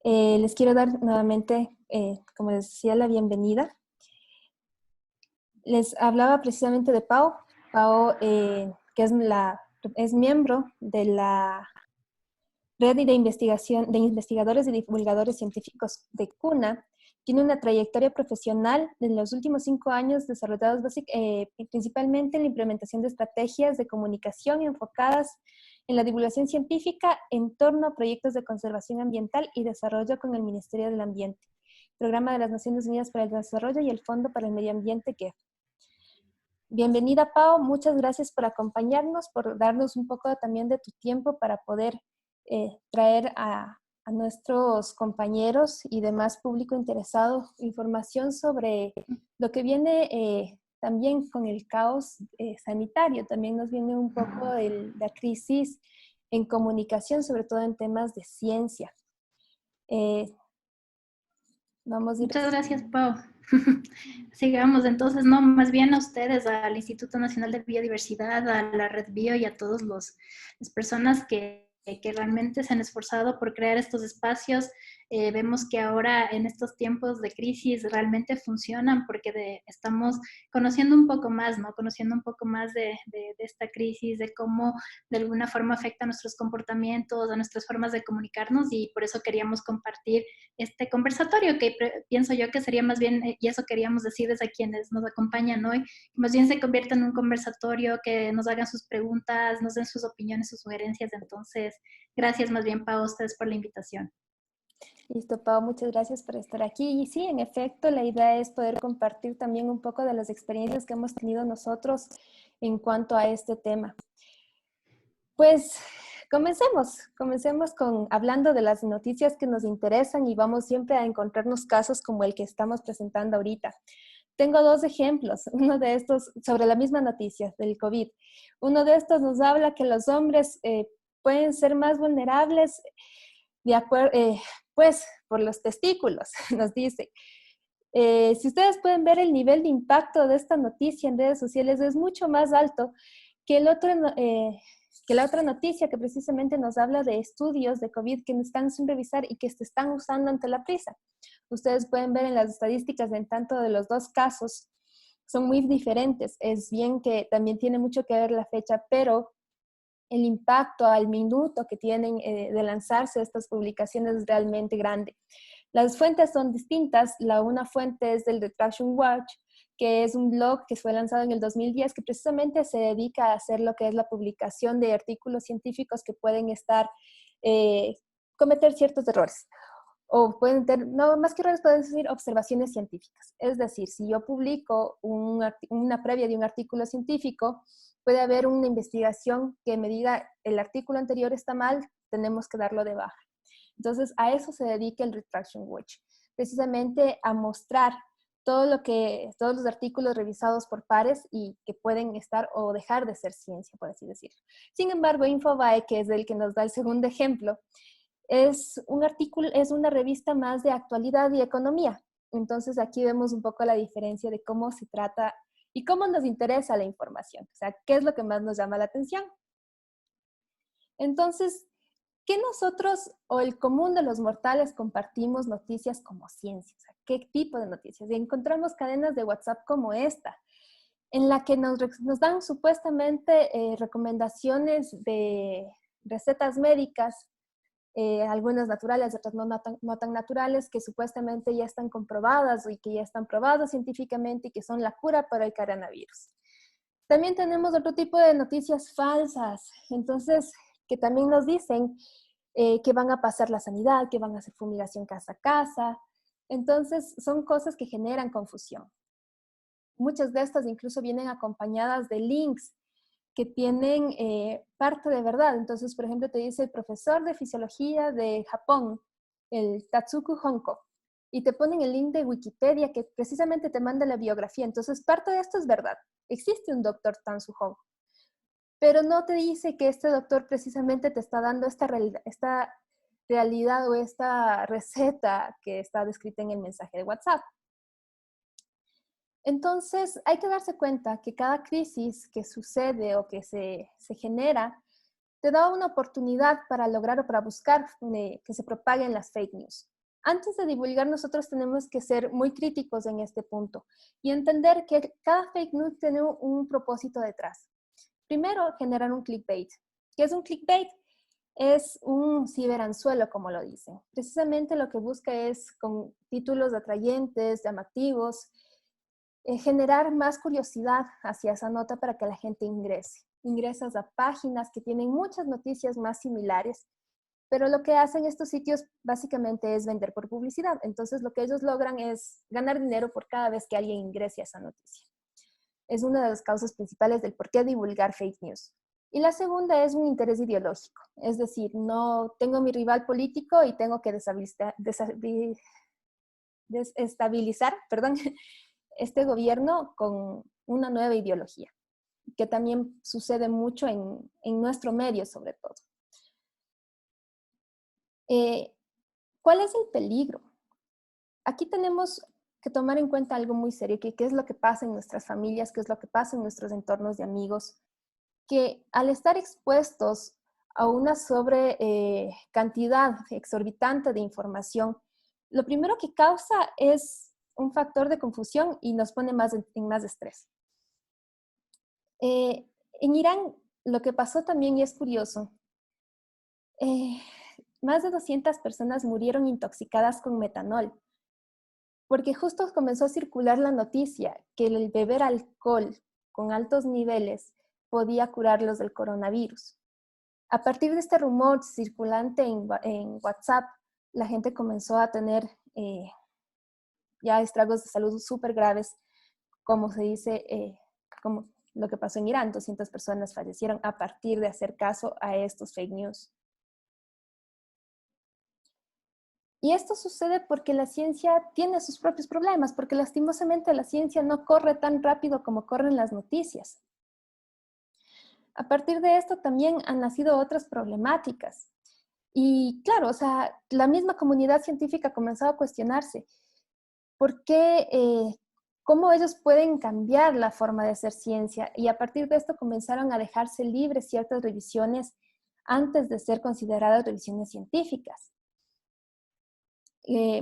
Les quiero dar nuevamente, como les decía, la bienvenida. Les hablaba precisamente de Pau. Pau, que es miembro de la Red de Investigación de Investigadores y Divulgadores Científicos de CUNA. Tiene una trayectoria profesional en los últimos 5 años desarrollados principalmente en la implementación de estrategias de comunicación enfocadas en la divulgación científica en torno a proyectos de conservación ambiental y desarrollo con el Ministerio del Ambiente, Programa de las Naciones Unidas para el Desarrollo y el Fondo para el Medio Ambiente, que Bienvenida, Pau. Muchas gracias por acompañarnos, por darnos un poco también de tu tiempo para poder traer a nuestros compañeros y demás público interesado información sobre lo que viene también con el caos sanitario. También nos viene un poco la crisis en comunicación, sobre todo en temas de ciencia. Eh, Vamos a ir. Muchas gracias, Pau. Sigamos entonces, no, más bien a ustedes, al Instituto Nacional de Biodiversidad, a la Red Bio y a todas las personas que realmente se han esforzado por crear estos espacios. Vemos que ahora en estos tiempos de crisis realmente funcionan porque estamos conociendo un poco más, ¿no? Conociendo un poco más de esta crisis, de cómo de alguna forma afecta a nuestros comportamientos, a nuestras formas de comunicarnos, y por eso queríamos compartir este conversatorio que pienso yo que sería más bien, y eso queríamos decirles a quienes nos acompañan hoy, que más bien se convierta en un conversatorio, que nos hagan sus preguntas, nos den sus opiniones, sus sugerencias. Entonces, gracias más bien, Pau, a ustedes por la invitación. Listo, Pau, muchas gracias por estar aquí. Y sí, en efecto, la idea es poder compartir también un poco de las experiencias que hemos tenido nosotros en cuanto a este tema. Pues comencemos hablando de las noticias que nos interesan y vamos siempre a encontrarnos casos como el que estamos presentando ahorita. Tengo 2 ejemplos, uno de estos sobre la misma noticia del COVID. Uno de estos nos habla que los hombres pueden ser más vulnerables de acuerdo, pues por los testículos, nos dice. Si ustedes pueden ver el nivel de impacto de esta noticia en redes sociales es mucho más alto que que la otra noticia que precisamente nos habla de estudios de COVID que están sin revisar y que se están usando ante la prisa. Ustedes pueden ver en las estadísticas en tanto de los 2 casos, son muy diferentes. Es bien que también tiene mucho que ver la fecha, pero el impacto al minuto que tienen de lanzarse estas publicaciones es realmente grande. Las fuentes son distintas. Una fuente es del Retraction Watch, que es un blog que fue lanzado en el 2010, que precisamente se dedica a hacer lo que es la publicación de artículos científicos que pueden cometer ciertos errores. O pueden tener, no, más que errores, pueden decir observaciones científicas. Es decir, si yo publico una previa de un artículo científico, puede haber una investigación que me diga el artículo anterior está mal, tenemos que darlo de baja. Entonces, a eso se dedica el Retraction Watch, precisamente a mostrar todos los artículos revisados por pares y que pueden estar o dejar de ser ciencia, por así decirlo. Sin embargo, Infobae, que es el que nos da el segundo ejemplo, es un artículo, es una revista más de actualidad y economía. Entonces, aquí vemos un poco la diferencia de cómo se trata y cómo nos interesa la información. O sea, qué es lo que más nos llama la atención. Entonces, ¿qué nosotros o el común de los mortales compartimos noticias como ciencia? O sea, ¿qué tipo de noticias? Y encontramos cadenas de WhatsApp como esta, en la que nos dan supuestamente recomendaciones de recetas médicas, algunas naturales, otras no tan naturales, que supuestamente ya están comprobadas y que ya están probadas científicamente y que son la cura para el coronavirus. También tenemos otro tipo de noticias falsas, entonces, que también nos dicen que van a pasar la sanidad, que van a hacer fumigación casa a casa. Entonces, son cosas que generan confusión. Muchas de estas incluso vienen acompañadas de links que tienen parte de verdad. Entonces, por ejemplo, te dice el profesor de fisiología de Japón, el Tatsuku Honko, y te ponen el link de Wikipedia que precisamente te manda la biografía. Entonces, parte de esto es verdad. Existe un doctor Tatsuku Honko, pero no te dice que este doctor precisamente te está dando esta realidad o esta receta que está descrita en el mensaje de WhatsApp. Entonces, hay que darse cuenta que cada crisis que sucede o que se genera te da una oportunidad para lograr o para buscar que se propaguen las fake news. Antes de divulgar, nosotros tenemos que ser muy críticos en este punto y entender que cada fake news tiene un propósito detrás. Primero, generar un clickbait. ¿Qué es un clickbait? Es un ciberanzuelo, como lo dicen. Precisamente lo que busca es, con títulos atrayentes, llamativos, generar más curiosidad hacia esa nota para que la gente ingrese. Ingresas a páginas que tienen muchas noticias más similares, pero lo que hacen estos sitios básicamente es vender por publicidad. Entonces lo que ellos logran es ganar dinero por cada vez que alguien ingrese a esa noticia. Es una de las causas principales del por qué divulgar fake news. Y la segunda es un interés ideológico. Es decir, no tengo mi rival político y tengo que desestabilizar, este gobierno con una nueva ideología, que también sucede mucho en nuestro medio sobre todo. ¿Cuál es el peligro? Aquí tenemos que tomar en cuenta algo muy serio, que qué es lo que pasa en nuestras familias, qué es lo que pasa en nuestros entornos de amigos, que al estar expuestos a una cantidad exorbitante de información, lo primero que causa es un factor de confusión y nos pone en más estrés. En Irán, lo que pasó también, y es curioso, más de 200 personas murieron intoxicadas con metanol, porque justo comenzó a circular la noticia que el beber alcohol con altos niveles podía curarlos del coronavirus. A partir de este rumor circulante en WhatsApp, la gente comenzó a tener ya estragos de salud súper graves, como se dice, como lo que pasó en Irán. 200 personas fallecieron a partir de hacer caso a estos fake news. Y esto sucede porque la ciencia tiene sus propios problemas, porque lastimosamente la ciencia no corre tan rápido como corren las noticias. A partir de esto también han nacido otras problemáticas. Y claro, o sea, la misma comunidad científica comenzó a cuestionarse por qué, cómo ellos pueden cambiar la forma de hacer ciencia. Y a partir de esto comenzaron a dejarse libres ciertas revisiones antes de ser consideradas revisiones científicas.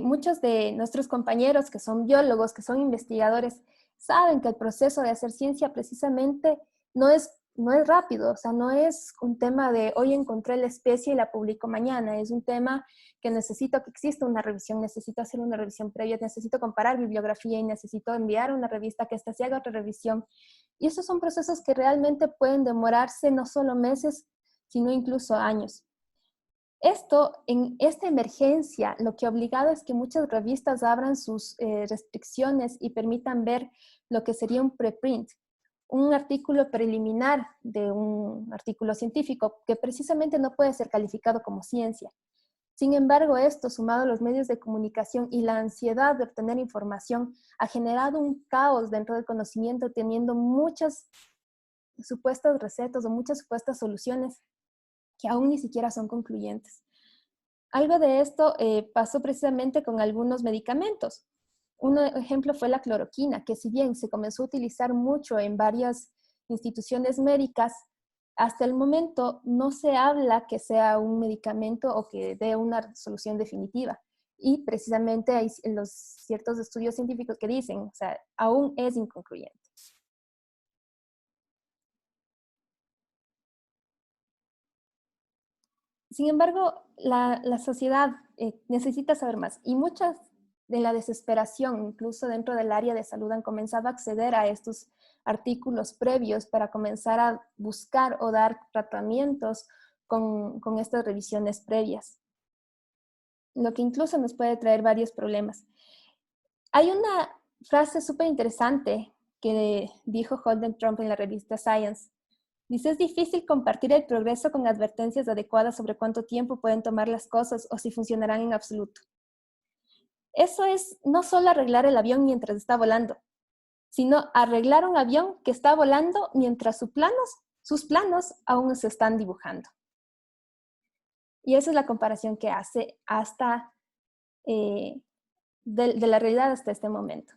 Muchos de nuestros compañeros que son biólogos, que son investigadores, saben que el proceso de hacer ciencia precisamente no es rápido, o sea, no es un tema de hoy encontré la especie y la publico mañana, es un tema que necesito que exista una revisión, necesito hacer una revisión previa, necesito comparar bibliografía y necesito enviar a una revista que ésta se haga otra revisión. Y esos son procesos que realmente pueden demorarse no solo meses, sino incluso años. Esto, en esta emergencia, lo que ha obligado es que muchas revistas abran sus restricciones y permitan ver lo que sería un preprint, un artículo preliminar de un artículo científico que precisamente no puede ser calificado como ciencia. Sin embargo, esto, sumado a los medios de comunicación y la ansiedad de obtener información, ha generado un caos dentro del conocimiento, teniendo muchas supuestas recetas o muchas supuestas soluciones que aún ni siquiera son concluyentes. Algo de esto pasó precisamente con algunos medicamentos. Un ejemplo fue la cloroquina, que si bien se comenzó a utilizar mucho en varias instituciones médicas, hasta el momento no se habla que sea un medicamento o que dé una solución definitiva. Y precisamente hay los ciertos estudios científicos que dicen, o sea, aún es inconcluyente. Sin embargo, la sociedad necesita saber más y muchas de la desesperación, incluso dentro del área de salud, han comenzado a acceder a estos artículos previos para comenzar a buscar o dar tratamientos con estas revisiones previas, lo que incluso nos puede traer varios problemas. Hay una frase súper interesante que dijo Holden Trump en la revista Science. Dice, es difícil compartir el progreso con advertencias adecuadas sobre cuánto tiempo pueden tomar las cosas o si funcionarán en absoluto. Eso es no solo arreglar el avión mientras está volando, sino arreglar un avión que está volando mientras sus planos aún se están dibujando. Y esa es la comparación que hace hasta de la realidad hasta este momento.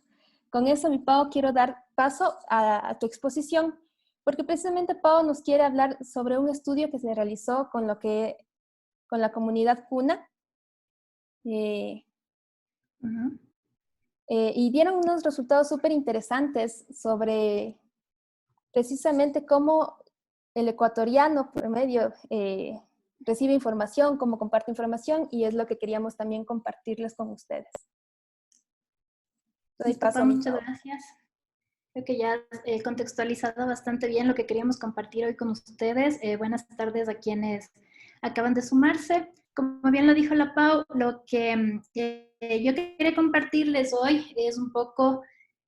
Con eso, mi Pau, quiero dar paso a tu exposición porque precisamente Pau nos quiere hablar sobre un estudio que se realizó con la comunidad cuna, eh, Ujú. y dieron unos resultados súper interesantes sobre precisamente cómo el ecuatoriano promedio recibe información, cómo comparte información, y es lo que queríamos también compartirles con ustedes. Te doy Listo, paso, Pau, mi muchas Pau. gracias. Creo que ya has contextualizado bastante bien lo que queríamos compartir hoy con ustedes. Buenas tardes a quienes acaban de sumarse. Como bien lo dijo la Pau, lo que yo quería compartirles hoy es un poco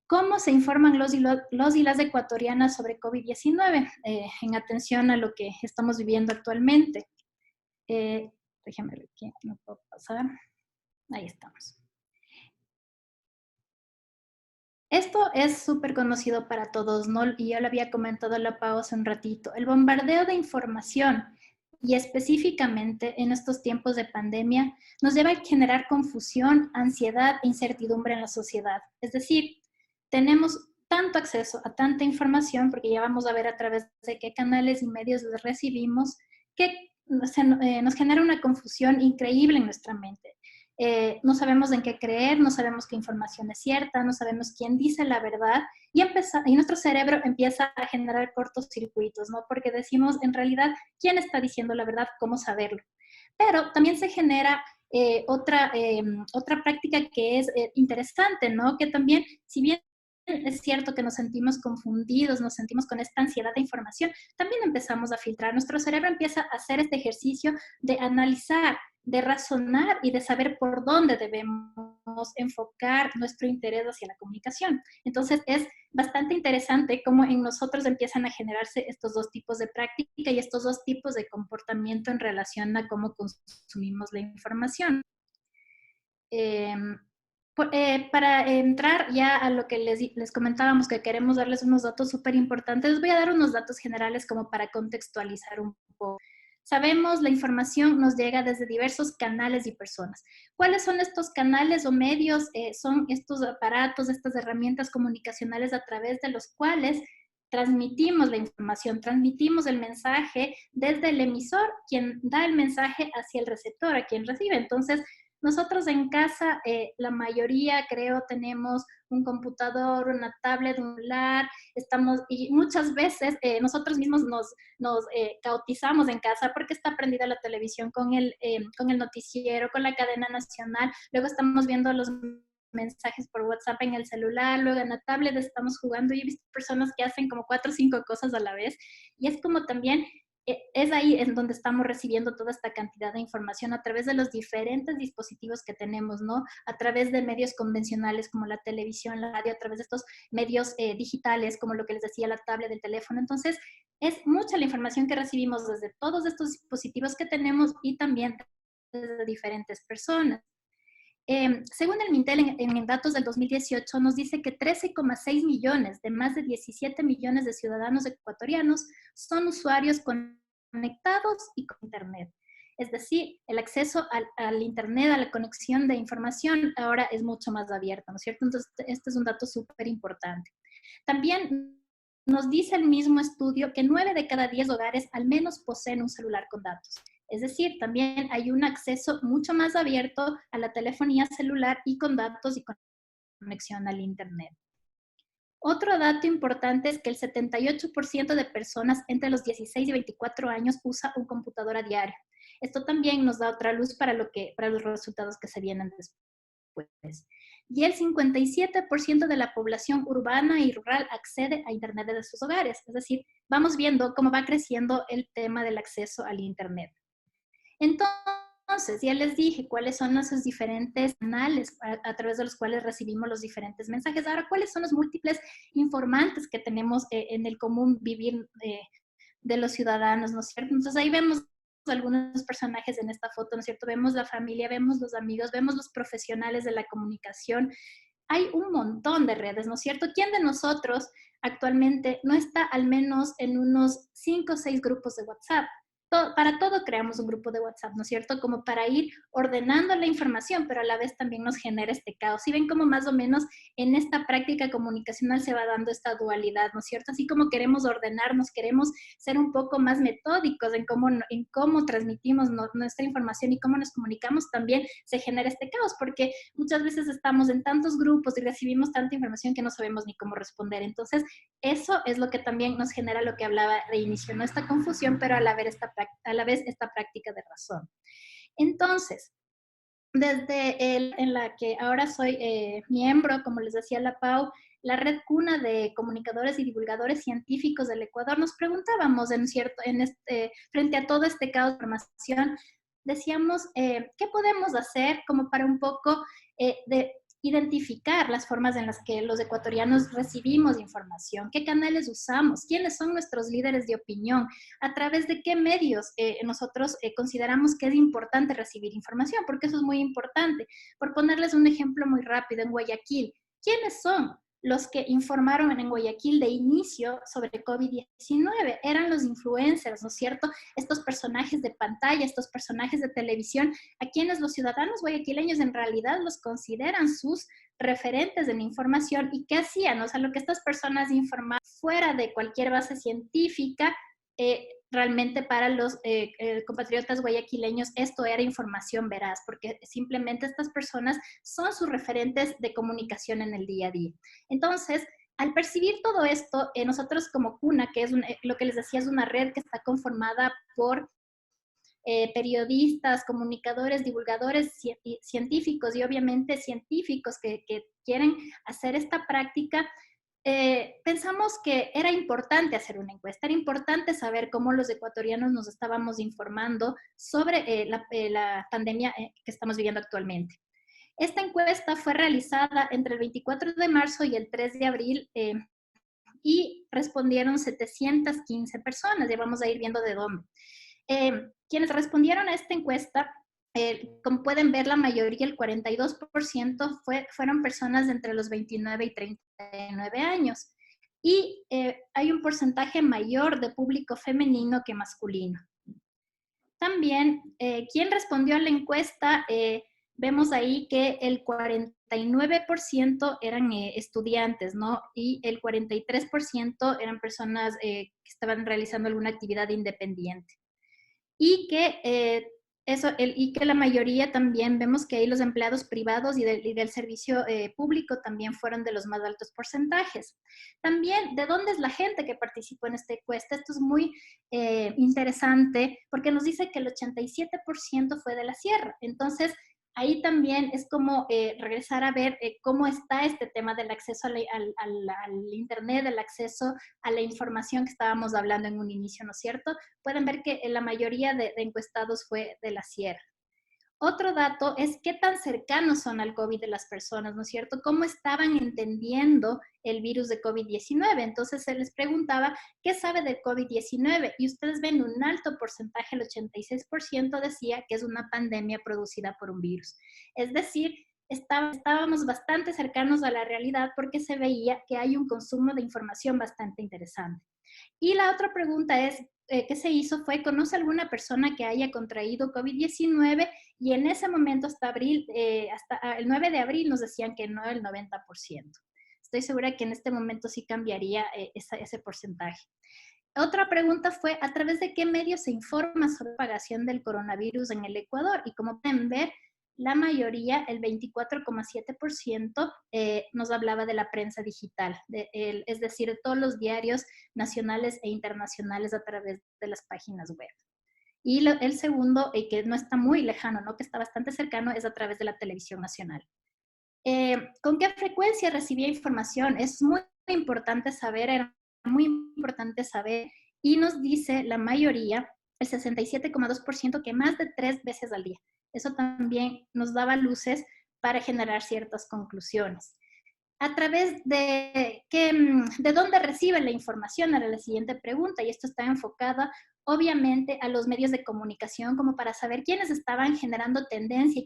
cómo se informan los y las ecuatorianas sobre COVID-19 en atención a lo que estamos viviendo actualmente. Eh, Déjame ver aquí, no puedo pasar. Ahí estamos. Esto es súper conocido para todos, ¿no? Y yo lo había comentado a la Pau hace un ratito. El bombardeo de información, y específicamente en estos tiempos de pandemia, nos lleva a generar confusión, ansiedad e incertidumbre en la sociedad. Es decir, tenemos tanto acceso a tanta información, porque ya vamos a ver a través de qué canales y medios los recibimos, que nos genera una confusión increíble en nuestra mente. No sabemos en qué creer, no sabemos qué información es cierta, no sabemos quién dice la verdad y nuestro cerebro empieza a generar cortocircuitos, ¿no? Porque decimos, en realidad, ¿quién está diciendo la verdad? ¿Cómo saberlo? Pero también se genera otra práctica que es interesante, ¿no? Que también, si bien es cierto que nos sentimos confundidos, nos sentimos con esta ansiedad de información, también empezamos a filtrar. Nuestro cerebro empieza a hacer este ejercicio de analizar, de razonar y de saber por dónde debemos enfocar nuestro interés hacia la comunicación. Entonces es bastante interesante cómo en nosotros empiezan a generarse estos dos tipos de práctica y estos dos tipos de comportamiento en relación a cómo consumimos la información. Eh, para entrar ya a lo que les comentábamos, que queremos darles unos datos súper importantes, les voy a dar unos datos generales como para contextualizar un poco. Sabemos, la información nos llega desde diversos canales y personas. ¿Cuáles son estos canales o medios? Son estos aparatos, estas herramientas comunicacionales a través de los cuales transmitimos la información, transmitimos el mensaje desde el emisor, quien da el mensaje hacia el receptor, a quien recibe. Entonces, nosotros en casa, la mayoría creo tenemos un computador, una tablet, un celular, y muchas veces nosotros mismos nos cautizamos en casa porque está prendida la televisión con el noticiero, con la cadena nacional, luego estamos viendo los mensajes por WhatsApp en el celular, luego en la tablet estamos jugando y he visto personas que hacen como 4 o 5 cosas a la vez y es como también es ahí en donde estamos recibiendo toda esta cantidad de información a través de los diferentes dispositivos que tenemos, ¿no? A través de medios convencionales como la televisión, la radio, a través de estos medios digitales como lo que les decía, la tablet, el teléfono. Entonces, es mucha la información que recibimos desde todos estos dispositivos que tenemos y también desde diferentes personas. Según el Mintel, en datos del 2018, nos dice que 13,6 millones de más de 17 millones de ciudadanos ecuatorianos son usuarios conectados y con Internet. Es decir, el acceso al Internet, a la conexión de información, ahora es mucho más abierto, ¿no es cierto? Entonces, este es un dato súper importante. También nos dice el mismo estudio que 9 de cada 10 hogares al menos poseen un celular con datos. Es decir, también hay un acceso mucho más abierto a la telefonía celular y con datos y conexión al Internet. Otro dato importante es que el 78% de personas entre los 16 y 24 años usa un computador a diario. Esto también nos da otra luz para los resultados que se vienen después. Y el 57% de la población urbana y rural accede a Internet desde sus hogares. Es decir, vamos viendo cómo va creciendo el tema del acceso al Internet. Entonces, ya les dije cuáles son esos diferentes canales a través de los cuales recibimos los diferentes mensajes. Ahora, ¿cuáles son los múltiples informantes que tenemos en el común vivir de los ciudadanos, ¿no es cierto? Entonces, ahí vemos algunos personajes en esta foto, ¿no es cierto? Vemos la familia, vemos los amigos, vemos los profesionales de la comunicación. Hay un montón de redes, ¿no es cierto? ¿Quién de nosotros actualmente no está al menos en unos 5 o 6 grupos de WhatsApp? para todo creamos un grupo de WhatsApp, ¿no es cierto? Como para ir ordenando la información, pero a la vez también nos genera este caos. Y ven cómo más o menos en esta práctica comunicacional se va dando esta dualidad, ¿no es cierto? Así como queremos ordenarnos, queremos ser un poco más metódicos en cómo transmitimos nuestra información y cómo nos comunicamos, también se genera este caos, porque muchas veces estamos en tantos grupos y recibimos tanta información que no sabemos ni cómo responder. Entonces, eso es lo que también nos genera lo que hablaba de inicio, ¿no? Esta confusión, pero a la vez esta práctica de razón. Entonces, en la que ahora soy miembro, como les decía la Pau, la red cuna de comunicadores y divulgadores científicos del Ecuador, nos preguntábamos frente a todo este caos de información, decíamos, ¿qué podemos hacer como para un poco de identificar las formas en las que los ecuatorianos recibimos información? ¿Qué canales usamos? ¿Quiénes son nuestros líderes de opinión? ¿A través de qué medios nosotros consideramos que es importante recibir información? Porque eso es muy importante. Por ponerles un ejemplo muy rápido, en Guayaquil, ¿quiénes son los que informaron en Guayaquil de inicio sobre COVID-19? Eran los influencers, ¿no es cierto? Estos personajes de pantalla, estos personajes de televisión, a quienes los ciudadanos guayaquileños en realidad los consideran sus referentes de la información. ¿Y qué hacían? O sea, lo que estas personas informaban fuera de cualquier base científica, realmente para los compatriotas guayaquileños esto era información veraz, porque simplemente estas personas son sus referentes de comunicación en el día a día. Entonces, al percibir todo esto, nosotros como CUNA, que es lo que les decía, es una red que está conformada por periodistas, comunicadores, divulgadores científicos y obviamente científicos que quieren hacer esta práctica, pensamos que era importante hacer una encuesta, era importante saber cómo los ecuatorianos nos estábamos informando sobre la pandemia que estamos viviendo actualmente. Esta encuesta fue realizada entre el 24 de marzo y el 3 de abril y respondieron 715 personas, ya vamos a ir viendo de dónde. Quienes respondieron a esta encuesta, como pueden ver, la mayoría, el 42%, fueron personas de entre los 29 y 39 años. Y hay un porcentaje mayor de público femenino que masculino. También, quien respondió a la encuesta, vemos ahí que el 49% eran estudiantes, ¿no? Y el 43% eran personas que estaban realizando alguna actividad independiente. Y que la mayoría también vemos que ahí los empleados privados y del servicio público también fueron de los más altos porcentajes. También, ¿de dónde es la gente que participó en esta encuesta? Esto es muy interesante porque nos dice que el 87% fue de la sierra. Entonces, ahí también es como regresar a ver cómo está este tema del acceso al Internet, del acceso a la información que estábamos hablando en un inicio, ¿no es cierto? Pueden ver que la mayoría de encuestados fue de la sierra. Otro dato es qué tan cercanos son al COVID de las personas, ¿no es cierto? ¿Cómo estaban entendiendo el virus de COVID-19? Entonces se les preguntaba, ¿qué sabe del COVID-19? Y ustedes ven un alto porcentaje, el 86% decía que es una pandemia producida por un virus. Es decir, estábamos bastante cercanos a la realidad porque se veía que hay un consumo de información bastante interesante. Y la otra pregunta es, que se hizo fue, ¿conoce alguna persona que haya contraído COVID-19? Y en ese momento hasta el 9 de abril nos decían que no, el 90%. Estoy segura que en este momento sí cambiaría ese porcentaje. Otra pregunta fue, ¿a través de qué medios se informa sobre la propagación del coronavirus en el Ecuador? Y como pueden ver, la mayoría, el 24,7%, nos hablaba de la prensa digital, es decir, de todos los diarios nacionales e internacionales a través de las páginas web. Y el segundo, que no está muy lejano, ¿no? Que está bastante cercano, es a través de la televisión nacional. ¿Con qué frecuencia recibía información? Es muy importante saber, era muy importante saber, y nos dice la mayoría, el 67,2%, que más de 3 veces al día. Eso también nos daba luces para generar ciertas conclusiones. ¿A través de dónde recibe la información? Era la siguiente pregunta, y esto está enfocada obviamente a los medios de comunicación, como para saber quiénes estaban generando tendencia,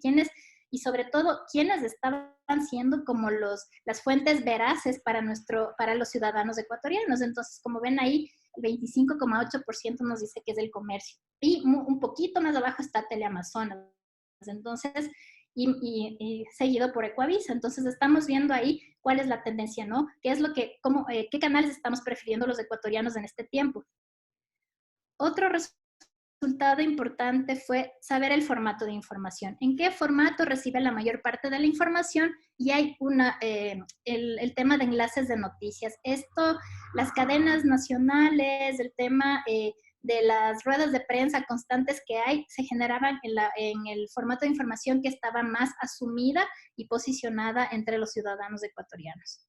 y sobre todo quiénes estaban siendo como las fuentes veraces para los ciudadanos ecuatorianos. Entonces, como ven ahí, el 25,8% nos dice que es el comercio. y un poquito más abajo está Teleamazonas. Entonces, y seguido por Ecuavisa. Entonces, estamos viendo ahí cuál es la tendencia, ¿no? ¿Qué es lo que, qué canales estamos prefiriendo los ecuatorianos en este tiempo? Otro resultado importante fue saber el formato de información. ¿En qué formato recibe la mayor parte de la información? Y hay el tema de enlaces de noticias. Esto, las cadenas nacionales, el tema de las ruedas de prensa constantes que hay, se generaban en el formato de información que estaba más asumida y posicionada entre los ciudadanos ecuatorianos.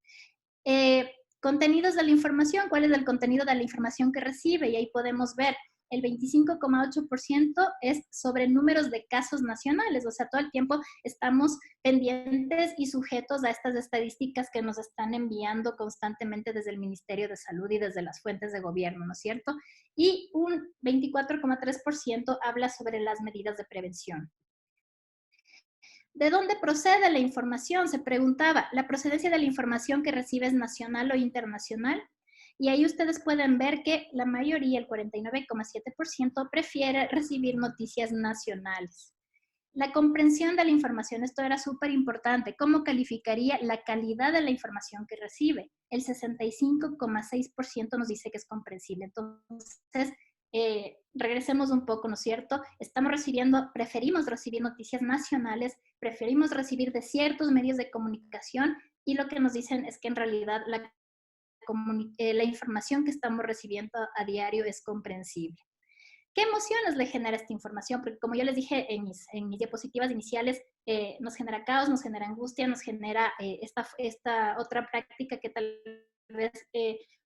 Contenidos de la información, ¿cuál es el contenido de la información que recibe? Y ahí podemos ver el 25,8% es sobre números de casos nacionales, o sea, todo el tiempo estamos pendientes y sujetos a estas estadísticas que nos están enviando constantemente desde el Ministerio de Salud y desde las fuentes de gobierno, ¿no es cierto? Y un 24,3% habla sobre las medidas de prevención. ¿De dónde procede la información? Se preguntaba. ¿La procedencia de la información que recibe es nacional o internacional? Y ahí ustedes pueden ver que la mayoría, el 49,7%, prefiere recibir noticias nacionales. La comprensión de la información, esto era súper importante. ¿Cómo calificaría la calidad de la información que recibe? El 65,6% nos dice que es comprensible. Entonces, regresemos un poco, ¿no es cierto? Preferimos recibir noticias nacionales, preferimos recibir de ciertos medios de comunicación y lo que nos dicen es que en realidad la información que estamos recibiendo a diario es comprensible. ¿Qué emociones le genera esta información? Porque como yo les dije en mis diapositivas iniciales, nos genera caos, nos genera angustia, nos genera esta otra práctica que tal vez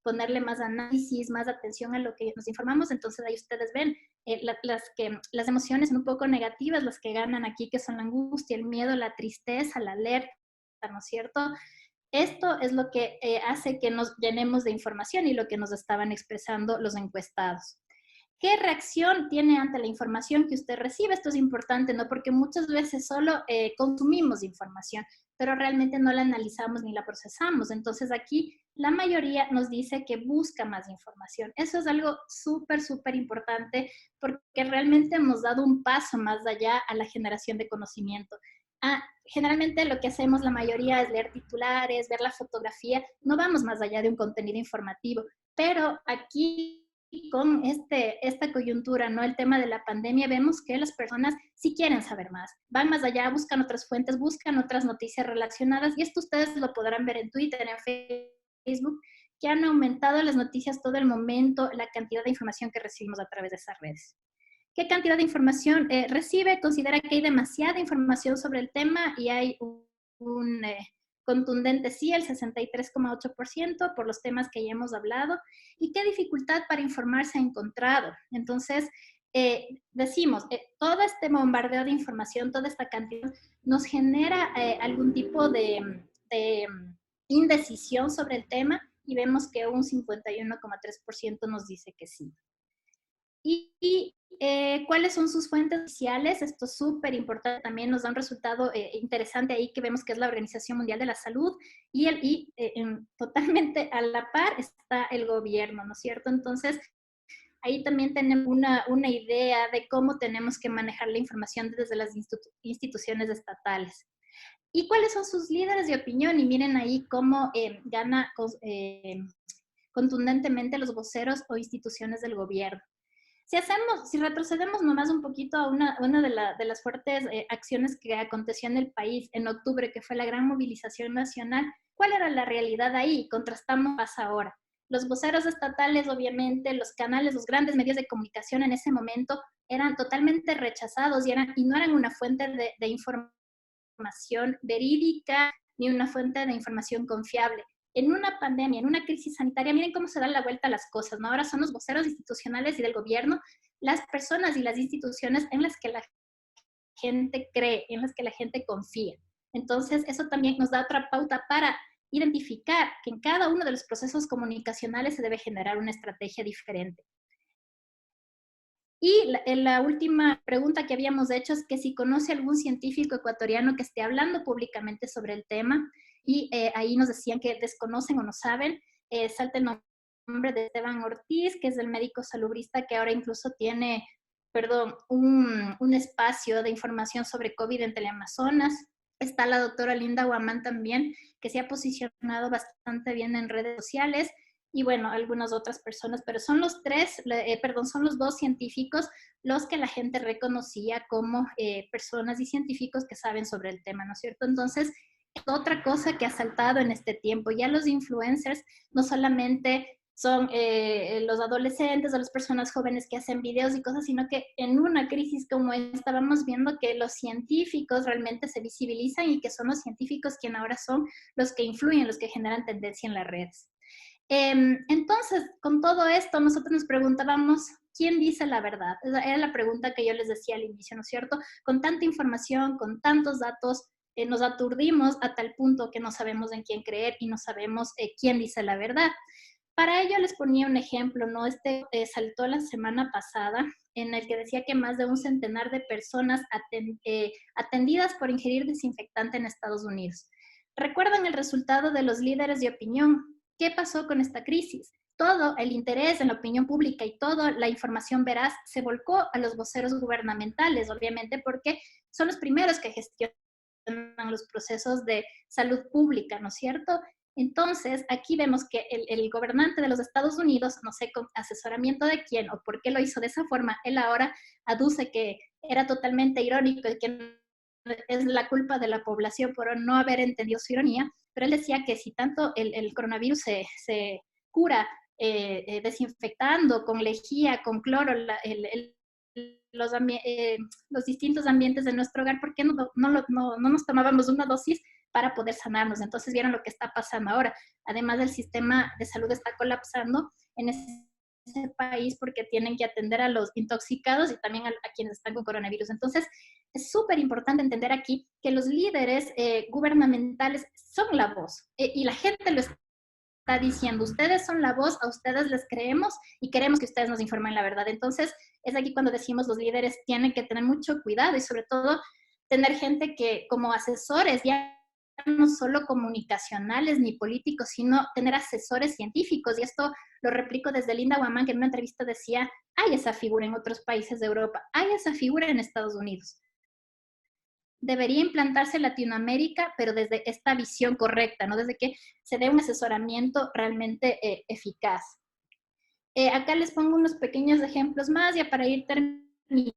ponerle más análisis, más atención a lo que nos informamos. Entonces ahí ustedes ven las emociones un poco negativas, las que ganan aquí, que son la angustia, el miedo, la tristeza, la alerta, ¿no es cierto? Esto es lo que hace que nos llenemos de información y lo que nos estaban expresando los encuestados. ¿Qué reacción tiene ante la información que usted recibe? Esto es importante, ¿no? Porque muchas veces solo consumimos información, pero realmente no la analizamos ni la procesamos. Entonces aquí la mayoría nos dice que busca más información. Eso es algo súper, súper importante porque realmente hemos dado un paso más allá a la generación de conocimiento. Generalmente lo que hacemos la mayoría es leer titulares, ver la fotografía, no vamos más allá de un contenido informativo, pero aquí con esta coyuntura, ¿no? El tema de la pandemia, vemos que las personas sí quieren saber más, van más allá, buscan otras fuentes, buscan otras noticias relacionadas, y esto ustedes lo podrán ver en Twitter, en Facebook, que han aumentado las noticias todo el momento, la cantidad de información que recibimos a través de esas redes. ¿Qué cantidad de información recibe? Considera que hay demasiada información sobre el tema y hay un contundente sí, el 63,8% por los temas que ya hemos hablado. ¿Y qué dificultad para informarse ha encontrado? Entonces, decimos, todo este bombardeo de información, toda esta cantidad, nos genera algún tipo de indecisión sobre el tema y vemos que un 51,3% nos dice que sí. Y ¿cuáles son sus fuentes oficiales? Esto es súper importante, también nos da un resultado interesante ahí que vemos que es la Organización Mundial de la Salud y totalmente a la par está el gobierno, ¿no es cierto? Entonces, ahí también tenemos una idea de cómo tenemos que manejar la información desde las instituciones estatales. ¿Y cuáles son sus líderes de opinión? Y miren ahí cómo gana contundentemente los voceros o instituciones del gobierno. Si retrocedemos nomás un poquito a una de las fuertes acciones que aconteció en el país en octubre, que fue la gran movilización nacional, ¿cuál era la realidad ahí? Contrastamos más ahora. Los voceros estatales, obviamente, los canales, los grandes medios de comunicación en ese momento eran totalmente rechazados y no eran una fuente de información verídica ni una fuente de información confiable. En una pandemia, en una crisis sanitaria, miren cómo se dan la vuelta a las cosas, ¿no? Ahora son los voceros institucionales y del gobierno las personas y las instituciones en las que la gente cree, en las que la gente confía. Entonces, eso también nos da otra pauta para identificar que en cada uno de los procesos comunicacionales se debe generar una estrategia diferente. Y la última pregunta que habíamos hecho es que si conoce algún científico ecuatoriano que esté hablando públicamente sobre el tema, y ahí nos decían que desconocen o no saben, salta el nombre de Esteban Ortiz, que es el médico salubrista que ahora incluso tiene perdón, un espacio de información sobre COVID en Teleamazonas. Está la doctora Linda Guamán también, que se ha posicionado bastante bien en redes sociales, y bueno, algunas otras personas, pero son los son los dos científicos los que la gente reconocía como personas y científicos que saben sobre el tema, ¿no es cierto? Entonces, otra cosa que ha saltado en este tiempo, ya los influencers no solamente son los adolescentes o las personas jóvenes que hacen videos y cosas, sino que en una crisis como esta estábamos viendo que los científicos realmente se visibilizan y que son los científicos quienes ahora son los que influyen, los que generan tendencia en las redes. Entonces, con todo esto, nosotros nos preguntábamos, ¿quién dice la verdad? Era la pregunta que yo les decía al inicio, ¿no es cierto? Con tanta información, con tantos datos, nos aturdimos a tal punto que no sabemos en quién creer y no sabemos quién dice la verdad. Para ello les ponía un ejemplo, ¿no? Saltó la semana pasada en el que decía que más de un centenar de personas atendidas por ingerir desinfectante en Estados Unidos. ¿Recuerdan el resultado de los líderes de opinión? ¿Qué pasó con esta crisis? Todo el interés en la opinión pública y toda la información veraz se volcó a los voceros gubernamentales, obviamente, porque son los primeros que gestionan los procesos de salud pública, ¿no es cierto? Entonces, aquí vemos que el gobernante de los Estados Unidos, no sé con asesoramiento de quién o por qué lo hizo de esa forma, él ahora aduce que era totalmente irónico y que es la culpa de la población por no haber entendido su ironía, pero él decía que si tanto el coronavirus se cura desinfectando con lejía, con cloro, los distintos ambientes de nuestro hogar, ¿por qué no nos tomábamos una dosis para poder sanarnos? Entonces vieron lo que está pasando ahora. Además, el sistema de salud está colapsando en ese país porque tienen que atender a los intoxicados y también a quienes están con coronavirus. Entonces, es súper importante entender aquí que los líderes gubernamentales son la voz y la gente lo está diciendo, ustedes son la voz, a ustedes les creemos y queremos que ustedes nos informen la verdad. Entonces, es aquí cuando decimos los líderes tienen que tener mucho cuidado y sobre todo tener gente que como asesores, ya no solo comunicacionales ni políticos, sino tener asesores científicos. Y esto lo replico desde Linda Guamán, que en una entrevista decía, hay esa figura en otros países de Europa, hay esa figura en Estados Unidos. Debería implantarse en Latinoamérica, pero desde esta visión correcta, ¿no? Desde que se dé un asesoramiento realmente eficaz. Acá les pongo unos pequeños ejemplos más, ya para ir terminando.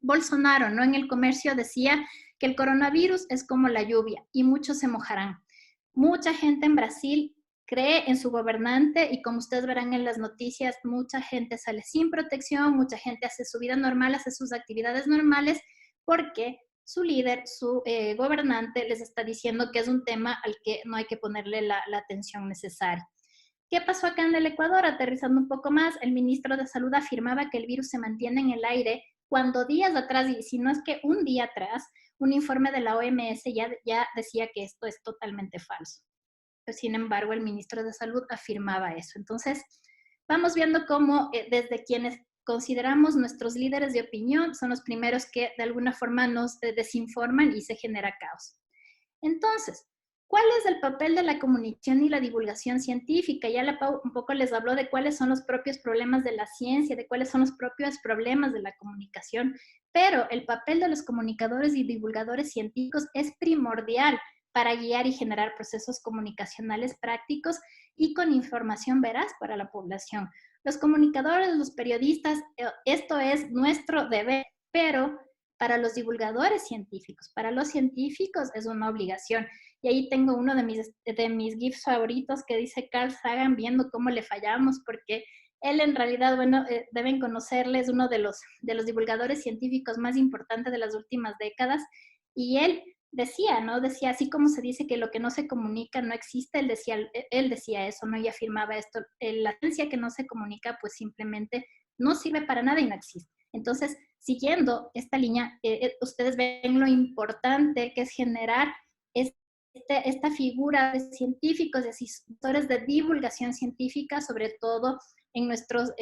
Bolsonaro, ¿no? En el comercio decía que el coronavirus es como la lluvia y muchos se mojarán. Mucha gente en Brasil cree en su gobernante y como ustedes verán en las noticias, mucha gente sale sin protección, mucha gente hace su vida normal, hace sus actividades normales, porque su líder, su gobernante les está diciendo que es un tema al que no hay que ponerle la atención necesaria. ¿Qué pasó acá en el Ecuador? Aterrizando un poco más, el ministro de Salud afirmaba que el virus se mantiene en el aire cuando días atrás, y si no es que un día atrás, un informe de la OMS ya decía que esto es totalmente falso. Pero, sin embargo, el ministro de Salud afirmaba eso. Entonces, vamos viendo cómo desde quienes consideramos nuestros líderes de opinión son los primeros que de alguna forma nos desinforman y se genera caos. Entonces, ¿cuál es el papel de la comunicación y la divulgación científica? Ya la Pau un poco les habló de cuáles son los propios problemas de la ciencia, de cuáles son los propios problemas de la comunicación, pero el papel de los comunicadores y divulgadores científicos es primordial para guiar y generar procesos comunicacionales prácticos y con información veraz para la población. Los comunicadores, los periodistas, esto es nuestro deber, pero para los divulgadores científicos, para los científicos es una obligación. Y ahí tengo uno de mis GIFs favoritos que dice Carl Sagan viendo cómo le fallamos, porque él en realidad, bueno, deben conocerle, es uno de los divulgadores científicos más importantes de las últimas décadas. Y él decía, ¿no? Decía, así como se dice que lo que no se comunica no existe, él decía eso, ¿no? Y afirmaba esto, la ciencia que no se comunica pues simplemente no sirve para nada y no existe. Entonces, siguiendo esta línea, ustedes ven lo importante que es generar esta figura de científicos, de asesores de divulgación científica, sobre todo en nuestros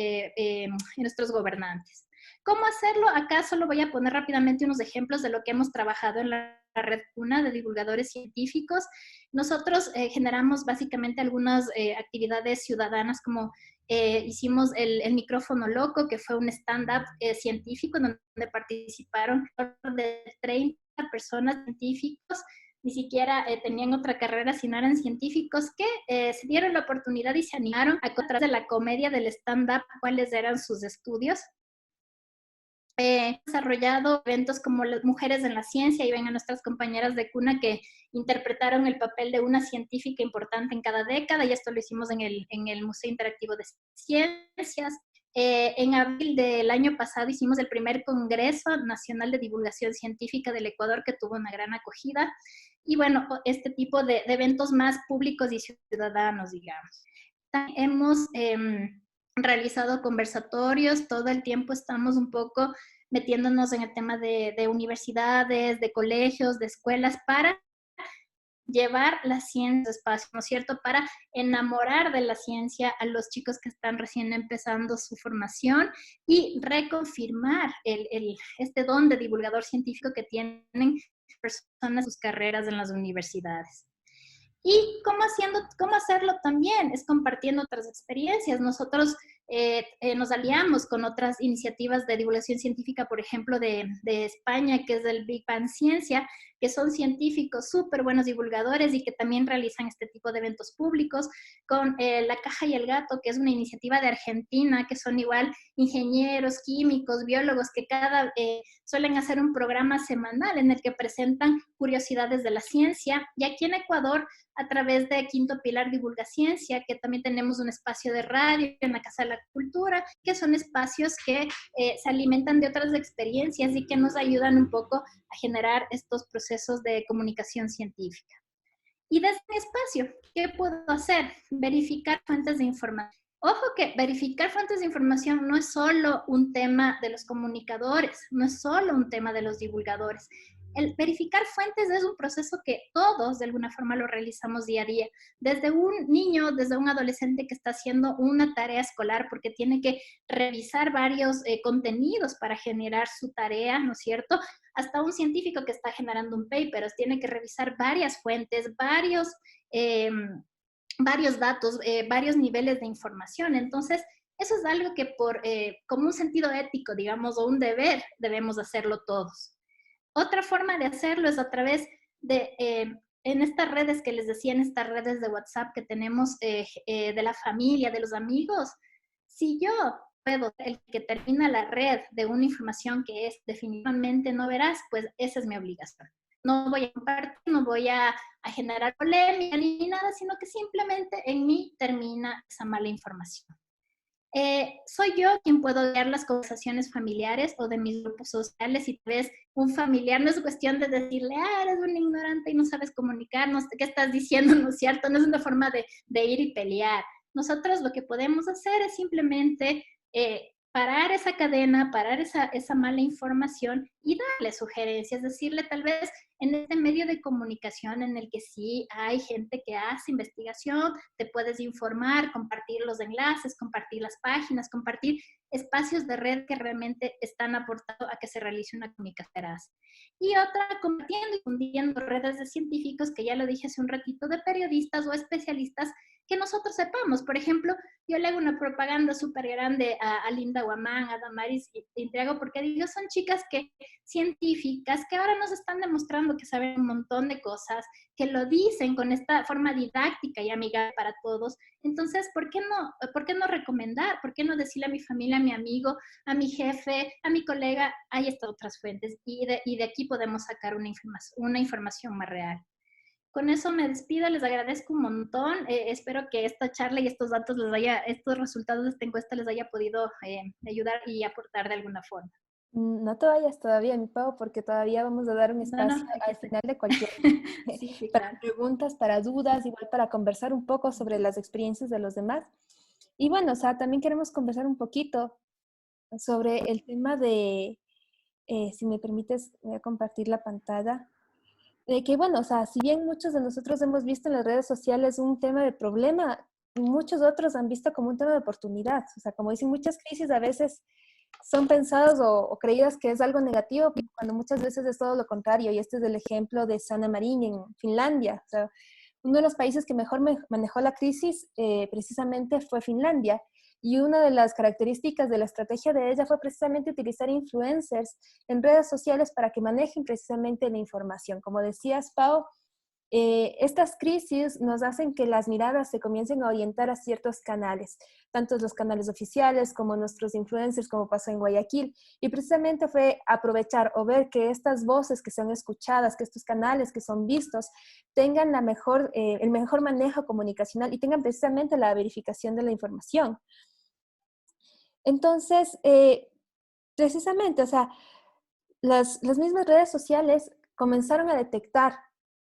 gobernantes. ¿Cómo hacerlo? Acá solo voy a poner rápidamente unos ejemplos de lo que hemos trabajado en la red CUNA de divulgadores científicos. Nosotros generamos básicamente algunas actividades ciudadanas, como hicimos el micrófono loco, que fue un stand-up científico en donde participaron de 30 personas científicos, ni siquiera tenían otra carrera si no eran científicos, que se dieron la oportunidad y se animaron a contar de la comedia del stand-up cuáles eran sus estudios. Desarrollado eventos como las Mujeres en la Ciencia, y ven a nuestras compañeras de CUNA que interpretaron el papel de una científica importante en cada década, y esto lo hicimos en el Museo Interactivo de Ciencias. En abril del año pasado hicimos el primer Congreso Nacional de Divulgación Científica del Ecuador, que tuvo una gran acogida. Y bueno, este tipo de eventos más públicos y ciudadanos, digamos. También hemos realizado conversatorios, todo el tiempo estamos un poco metiéndonos en el tema de universidades, de colegios, de escuelas, para llevar la ciencia a espacio, ¿no es cierto? Para enamorar de la ciencia a los chicos que están recién empezando su formación y reconfirmar este don de divulgador científico que tienen personas en sus carreras en las universidades. ¿Y cómo hacerlo también? Es compartiendo otras experiencias. Nosotros nos aliamos con otras iniciativas de divulgación científica, por ejemplo, de España, que es el Big Bang Ciencia, que son científicos súper buenos divulgadores y que también realizan este tipo de eventos públicos, con La Caja y el Gato, que es una iniciativa de Argentina, que son igual ingenieros, químicos, biólogos, que suelen hacer un programa semanal en el que presentan curiosidades de la ciencia. Y aquí en Ecuador, a través de Quinto Pilar Divulga Ciencia, que también tenemos un espacio de radio en la Casa de la Cultura, que son espacios que se alimentan de otras experiencias y que nos ayudan un poco a generar estos procesos de comunicación científica. Y desde mi espacio, ¿qué puedo hacer? Verificar fuentes de información. Ojo que verificar fuentes de información no es solo un tema de los comunicadores, no es solo un tema de los divulgadores. El verificar fuentes es un proceso que todos de alguna forma lo realizamos día a día. Desde un niño, desde un adolescente que está haciendo una tarea escolar porque tiene que revisar varios contenidos para generar su tarea, ¿no es cierto? Hasta un científico que está generando un paper, tiene que revisar varias fuentes, varios datos, varios niveles de información. Entonces, eso es algo que como un sentido ético, digamos, o un deber, debemos hacerlo todos. Otra forma de hacerlo es a través de, en estas redes que les decía, en estas redes de WhatsApp que tenemos de la familia, de los amigos. Si yo puedo, el que termina la red de una información que es definitivamente no veraz, pues esa es mi obligación. No voy a compartir, no voy a generar polémica ni nada, sino que simplemente en mí termina esa mala información. Soy yo quien puedo guiar las conversaciones familiares o de mis grupos sociales, y tal vez un familiar no es cuestión de decirle, eres un ignorante y no sabes comunicarnos, ¿qué estás diciendo? ¿No es cierto? No es una forma de ir y pelear. Nosotros lo que podemos hacer es simplemente parar esa cadena, parar esa mala información y darle sugerencias, decirle tal vez en este medio de comunicación en el que sí hay gente que hace investigación, te puedes informar, compartir los enlaces, compartir las páginas, compartir espacios de red que realmente están aportando a que se realice una comunicación veraz. Y otra, compartiendo y difundiendo redes de científicos, que ya lo dije hace un ratito, de periodistas o especialistas que nosotros sepamos. Por ejemplo, yo le hago una propaganda súper grande a Linda Guamán, a Damaris Intriago, porque digo, son chicas científicas que ahora nos están demostrando que saben un montón de cosas, que lo dicen con esta forma didáctica y amigable para todos. Entonces, ¿por qué no recomendar? ¿Por qué no decirle a mi familia, a mi amigo, a mi jefe, a mi colega, hay estas otras fuentes? Y de aquí podemos sacar una información más real. Con eso me despido, les agradezco un montón. Espero que esta charla y estos datos estos resultados de esta encuesta les haya podido ayudar y aportar de alguna forma. No te vayas todavía, mi Pau, porque todavía vamos a dar un espacio al final de cualquier sí, para claro. preguntas, para dudas, igual para conversar un poco sobre las experiencias de los demás. Y bueno, o sea, también queremos conversar un poquito sobre el tema de, si me permites, voy a compartir la pantalla, de que bueno, o sea, si bien muchos de nosotros hemos visto en las redes sociales un tema de problema, muchos otros han visto como un tema de oportunidad. O sea, como dicen, muchas crisis a veces son pensadas o creídas que es algo negativo, cuando muchas veces es todo lo contrario. Y este es el ejemplo de Sanna Marin en Finlandia. O sea, uno de los países que mejor manejó la crisis precisamente fue Finlandia. Y una de las características de la estrategia de ella fue precisamente utilizar influencers en redes sociales para que manejen precisamente la información. Como decías, Pau, estas crisis nos hacen que las miradas se comiencen a orientar a ciertos canales, tanto los canales oficiales como nuestros influencers, como pasó en Guayaquil. Y precisamente fue aprovechar o ver que estas voces que son escuchadas, que estos canales que son vistos, tengan el mejor manejo comunicacional y tengan precisamente la verificación de la información. Entonces, precisamente, o sea, las mismas redes sociales comenzaron a detectar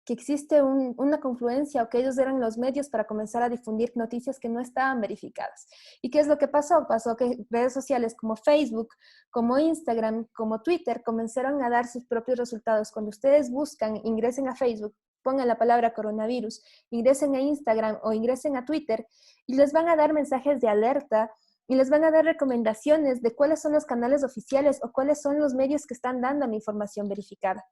que existe una confluencia o que ellos eran los medios para comenzar a difundir noticias que no estaban verificadas. ¿Y qué es lo que pasó? Pasó que redes sociales como Facebook, como Instagram, como Twitter comenzaron a dar sus propios resultados. Cuando ustedes buscan, ingresen a Facebook, pongan la palabra coronavirus, ingresen a Instagram o ingresen a Twitter y les van a dar mensajes de alerta y les van a dar recomendaciones de cuáles son los canales oficiales o cuáles son los medios que están dando la información verificada.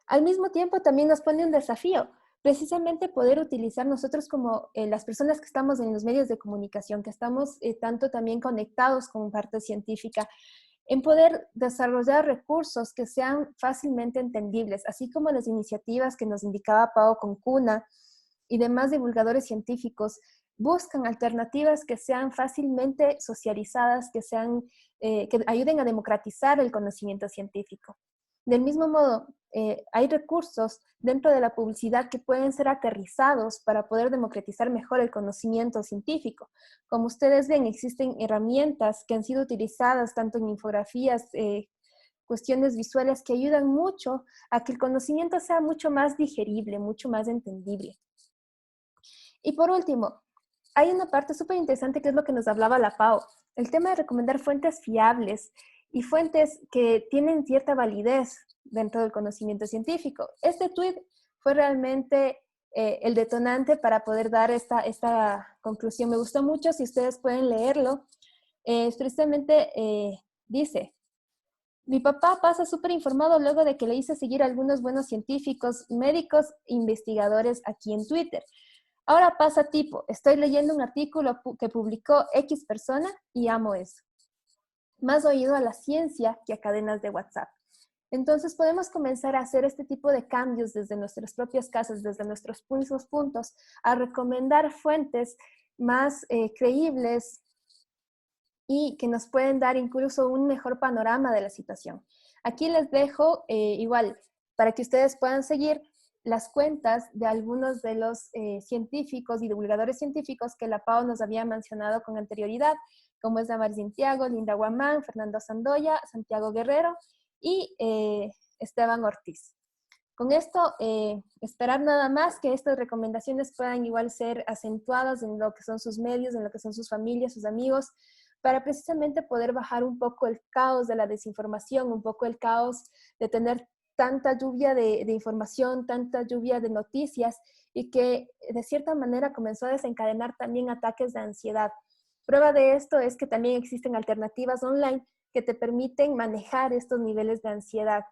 Al mismo tiempo, también nos pone un desafío, precisamente poder utilizar nosotros como las personas que estamos en los medios de comunicación, que estamos tanto también conectados con parte científica, en poder desarrollar recursos que sean fácilmente entendibles, así como las iniciativas que nos indicaba Pau con Cuna y demás divulgadores científicos, buscan alternativas que sean fácilmente socializadas, que ayuden a democratizar el conocimiento científico. Del mismo modo, hay recursos dentro de la publicidad que pueden ser aterrizados para poder democratizar mejor el conocimiento científico. Como ustedes ven, existen herramientas que han sido utilizadas tanto en infografías, cuestiones visuales que ayudan mucho a que el conocimiento sea mucho más digerible, mucho más entendible. Y por último, hay una parte súper interesante que es lo que nos hablaba la Pau, el tema de recomendar fuentes fiables y fuentes que tienen cierta validez dentro del conocimiento científico. Este tweet fue realmente el detonante para poder dar esta conclusión. Me gustó mucho, si ustedes pueden leerlo. Precisamente dice: mi papá pasa súper informado luego de que le hice seguir a algunos buenos científicos, médicos e investigadores aquí en Twitter. Ahora pasa tipo, estoy leyendo un artículo que publicó X persona y amo eso. Más oído a la ciencia que a cadenas de WhatsApp. Entonces podemos comenzar a hacer este tipo de cambios desde nuestras propias casas, desde nuestros mismos puntos, a recomendar fuentes más creíbles y que nos pueden dar incluso un mejor panorama de la situación. Aquí les dejo igual para que ustedes puedan seguir las cuentas de algunos de los científicos y divulgadores científicos que la Pau nos había mencionado con anterioridad, como es Damaris Santiago, Linda Guamán, Fernando Sandoya, Santiago Guerrero y Esteban Ortiz. Con esto, esperar nada más que estas recomendaciones puedan igual ser acentuadas en lo que son sus medios, en lo que son sus familias, sus amigos, para precisamente poder bajar un poco el caos de la desinformación, un poco el caos de tener tanta lluvia de información, tanta lluvia de noticias y que de cierta manera comenzó a desencadenar también ataques de ansiedad. Prueba de esto es que también existen alternativas online que te permiten manejar estos niveles de ansiedad.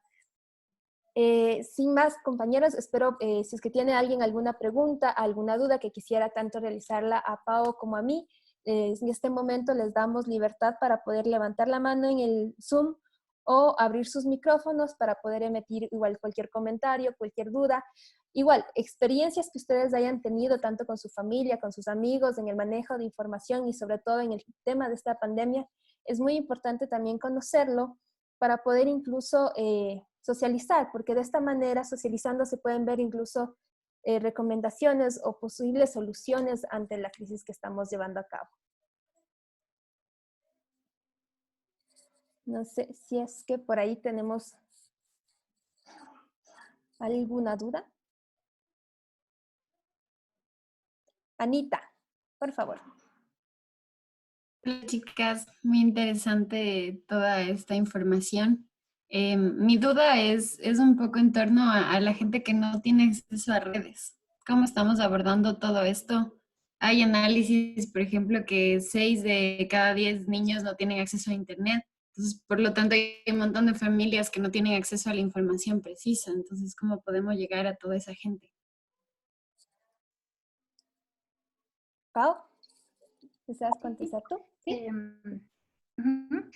Sin más, compañeros, espero si es que tiene alguien alguna pregunta, alguna duda que quisiera tanto realizarla a Pau como a mí, en este momento les damos libertad para poder levantar la mano en el Zoom o abrir sus micrófonos para poder emitir igual cualquier comentario, cualquier duda. Igual, experiencias que ustedes hayan tenido tanto con su familia, con sus amigos, en el manejo de información y sobre todo en el tema de esta pandemia, es muy importante también conocerlo para poder incluso socializar, porque de esta manera, socializando, se pueden ver incluso recomendaciones o posibles soluciones ante la crisis que estamos llevando a cabo. No sé si es que por ahí tenemos alguna duda. Anita, por favor. Hola chicas, muy interesante toda esta información. Mi duda es un poco en torno a la gente que no tiene acceso a redes. ¿Cómo estamos abordando todo esto hay análisis, por ejemplo, que 6 de cada 10 niños no tienen acceso a Internet. Entonces, por lo tanto, hay un montón de familias que no tienen acceso a la información precisa. Entonces, ¿cómo podemos llegar a toda esa gente? Pau, ¿deseas contestar tú? Sí. Ujú.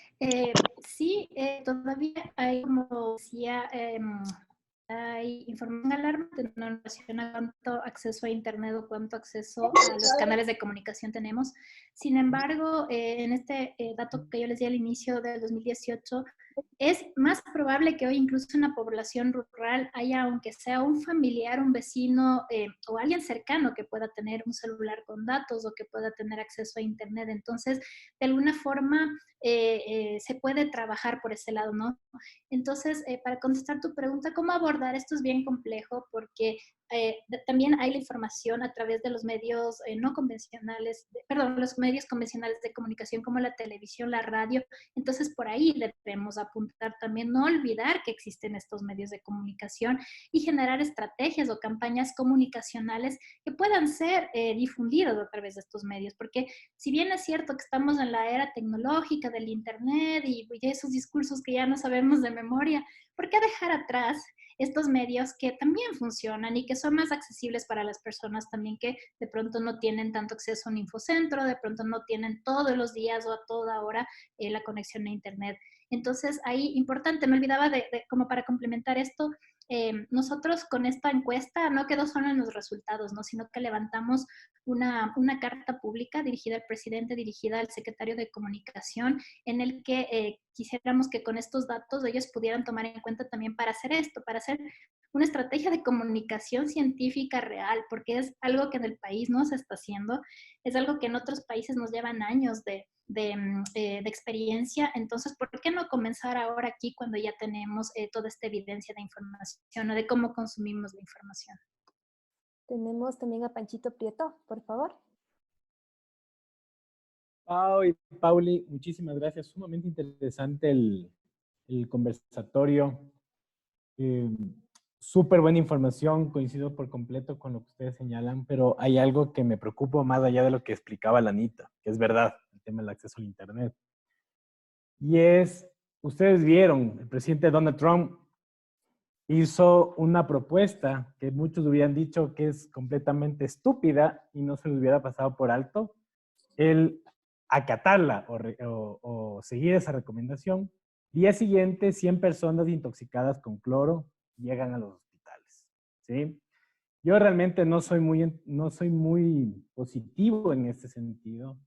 Sí, todavía hay, como decía, hay información alarmante en relación a cuánto acceso a Internet o cuánto acceso a los canales de comunicación tenemos. Sin embargo, en este dato que yo les di al inicio del 2018, es más probable que hoy incluso en la población rural haya, aunque sea un familiar, un vecino o alguien cercano que pueda tener un celular con datos o que pueda tener acceso a Internet. Entonces, de alguna forma se puede trabajar por ese lado, ¿no? Entonces, para contestar tu pregunta, ¿cómo abordar esto? Es bien complejo porque también hay la información a través de los medios no convencionales, perdón, los medios convencionales de comunicación como la televisión, la radio. Entonces, por ahí debemos apuntar también, no olvidar que existen estos medios de comunicación y generar estrategias o campañas comunicacionales que puedan ser difundidas a través de estos medios, porque si bien es cierto que estamos en la era tecnológica del Internet y esos discursos que ya no sabemos de memoria, ¿por qué dejar atrás estos medios que también funcionan y que son más accesibles para las personas también que de pronto no tienen tanto acceso a un infocentro, de pronto no tienen todos los días o a toda hora la conexión a Internet? Entonces, ahí importante, me olvidaba como para complementar esto, nosotros con esta encuesta no quedó solo en los resultados, ¿no? Sino que levantamos una carta pública dirigida al presidente, dirigida al secretario de Comunicación, en el que quisiéramos que con estos datos ellos pudieran tomar en cuenta también para hacer esto, para hacer una estrategia de comunicación científica real, porque es algo que en el país no se está haciendo, es algo que en otros países nos llevan años de experiencia. Entonces, ¿por qué no comenzar ahora aquí cuando ya tenemos toda esta evidencia de información o de cómo consumimos la información? Tenemos también a Panchito Prieto, por favor. Pau y Pauli, muchísimas gracias. Sumamente interesante el conversatorio. Súper buena información, coincido por completo con lo que ustedes señalan, pero hay algo que me preocupa más allá de lo que explicaba la Anita, que es verdad, el tema del acceso al Internet. Y es, ustedes vieron, el presidente Donald Trump hizo una propuesta que muchos hubieran dicho que es completamente estúpida y no se les hubiera pasado por alto, el acatarla o seguir esa recomendación. Día siguiente, 100 personas intoxicadas con cloro llegan a los hospitales, ¿sí? Yo realmente no soy muy positivo en este sentido,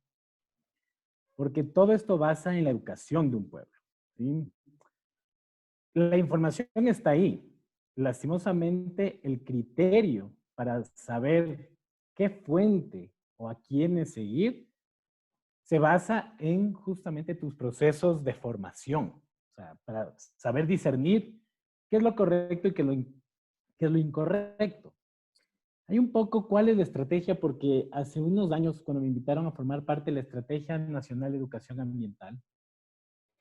porque todo esto basa en la educación de un pueblo, ¿sí? La información está ahí. Lastimosamente, el criterio para saber qué fuente o a quiénes seguir se basa en justamente tus procesos de formación. O sea, para saber discernir qué es lo correcto y qué es lo incorrecto. Hay un poco cuál es la estrategia, porque hace unos años, cuando me invitaron a formar parte de la Estrategia Nacional de Educación Ambiental,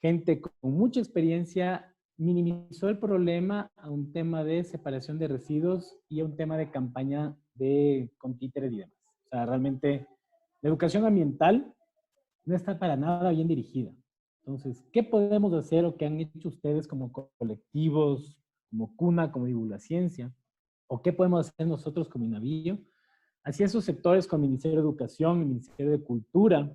gente con mucha experiencia minimizó el problema a un tema de separación de residuos y a un tema de campaña con títeres y demás. O sea, realmente la educación ambiental no está para nada bien dirigida. Entonces, ¿qué podemos hacer o qué han hecho ustedes como colectivos, como CUNA, como Divulga Ciencia? ¿O qué podemos hacer nosotros como INAVIO hacia esos sectores como el Ministerio de Educación, el Ministerio de Cultura,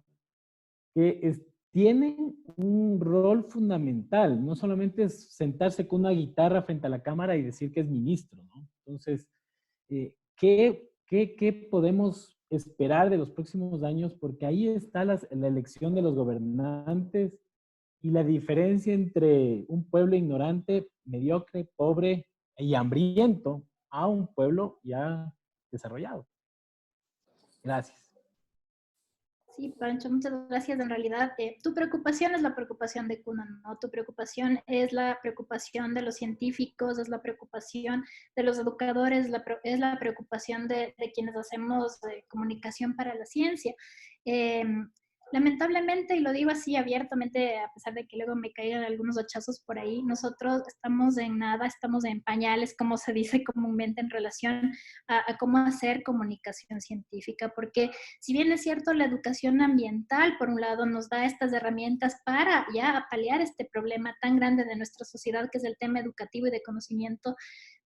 que tienen un rol fundamental? No solamente es sentarse con una guitarra frente a la cámara y decir que es ministro, ¿no? Entonces, ¿qué podemos esperar de los próximos años? Porque ahí está la elección de los gobernantes y la diferencia entre un pueblo ignorante, mediocre, pobre y hambriento a un pueblo ya desarrollado. Gracias. Sí, Pancho, muchas gracias. En realidad, tu preocupación es la preocupación de Cuna, ¿no? Tu preocupación es la preocupación de los científicos, es la preocupación de los educadores, es la preocupación de quienes hacemos comunicación para la ciencia. lamentablemente, y lo digo así abiertamente, a pesar de que luego me caigan algunos hachazos por ahí, nosotros estamos en nada, estamos en pañales, como se dice comúnmente en relación a cómo hacer comunicación científica, porque si bien es cierto, la educación ambiental, por un lado, nos da estas herramientas para ya paliar este problema tan grande de nuestra sociedad, que es el tema educativo y de conocimiento,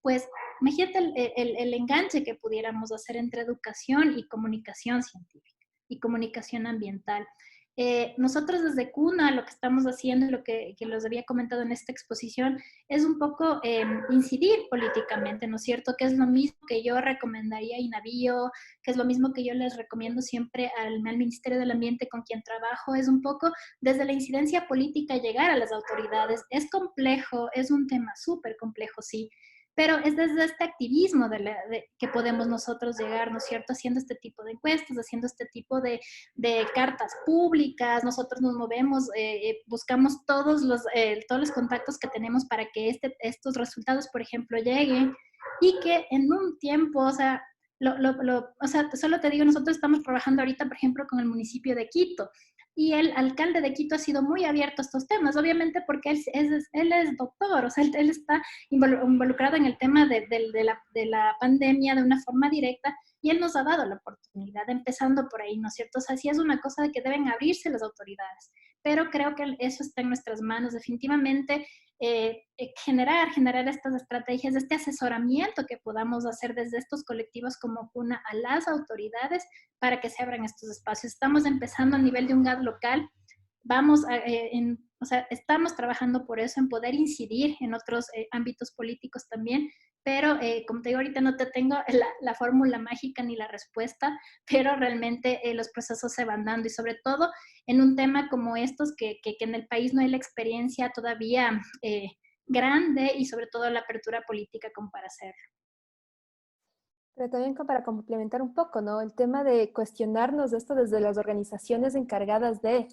pues imagínate el enganche que pudiéramos hacer entre educación y comunicación científica y comunicación ambiental. Nosotros desde CUNA lo que estamos haciendo y lo que les había comentado en esta exposición es un poco incidir políticamente, ¿no es cierto? Que es lo mismo que yo recomendaría a INAVIO, que es lo mismo que yo les recomiendo siempre al Ministerio del Ambiente con quien trabajo, es un poco desde la incidencia política llegar a las autoridades. Es complejo, es un tema súper complejo, sí, pero es desde este activismo que podemos nosotros llegar, ¿no es cierto? Haciendo este tipo de encuestas, haciendo este tipo de cartas públicas, nosotros nos movemos, buscamos todos los contactos que tenemos para que estos resultados, por ejemplo, lleguen y que en un tiempo, o sea, o sea, solo te digo, nosotros estamos trabajando ahorita, por ejemplo, con el municipio de Quito. Y el alcalde de Quito ha sido muy abierto a estos temas, obviamente porque él es doctor, o sea, él está involucrado en el tema de la pandemia de una forma directa y él nos ha dado la oportunidad, empezando por ahí, ¿no es cierto? O sea, sí es una cosa de que deben abrirse las autoridades, pero creo que eso está en nuestras manos, definitivamente. Generar estas estrategias, este asesoramiento que podamos hacer desde estos colectivos como CUNA a las autoridades para que se abran estos espacios. Estamos empezando a nivel de un GAD local, o sea, estamos trabajando por eso, en poder incidir en otros ámbitos políticos también, pero como te digo, ahorita no te tengo la fórmula mágica ni la respuesta, pero realmente los procesos se van dando y sobre todo en un tema como estos que en el país no hay la experiencia todavía grande y sobre todo la apertura política como para hacerlo. Pero también para complementar un poco, ¿no? El tema de cuestionarnos esto desde las organizaciones encargadas de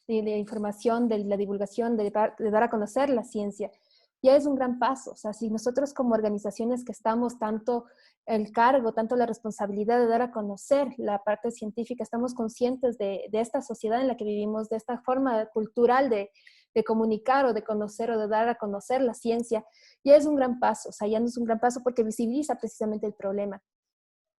información, de la divulgación, de dar a conocer la ciencia, ya es un gran paso. O sea, si nosotros como organizaciones que estamos tanto el cargo, tanto la responsabilidad de dar a conocer la parte científica, estamos conscientes de esta sociedad en la que vivimos, de esta forma cultural de comunicar o de conocer o de dar a conocer la ciencia, ya es un gran paso. O sea, ya no es un gran paso porque visibiliza precisamente el problema.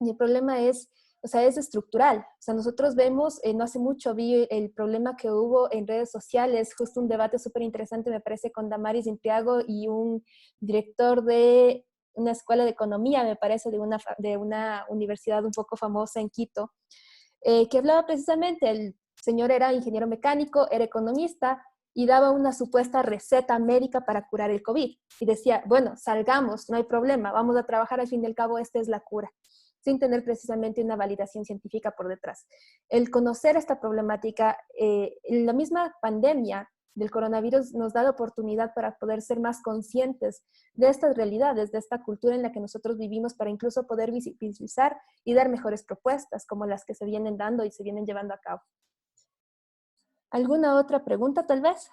Y el problema es, o sea, es estructural. O sea, nosotros vemos, no hace mucho vi el problema que hubo en redes sociales, justo un debate súper interesante, me parece, con Damaris Intriago y un director de una escuela de economía, me parece, de una universidad un poco famosa en Quito, que hablaba precisamente, el señor era ingeniero mecánico, era economista, y daba una supuesta receta médica para curar el COVID. Y decía, bueno, salgamos, no hay problema, vamos a trabajar, al fin y al cabo, esta es la cura, sin tener precisamente una validación científica por detrás. El conocer esta problemática, la misma pandemia del coronavirus nos da la oportunidad para poder ser más conscientes de estas realidades, de esta cultura en la que nosotros vivimos, para incluso poder visibilizar y dar mejores propuestas como las que se vienen dando y se vienen llevando a cabo. ¿Alguna otra pregunta, tal vez?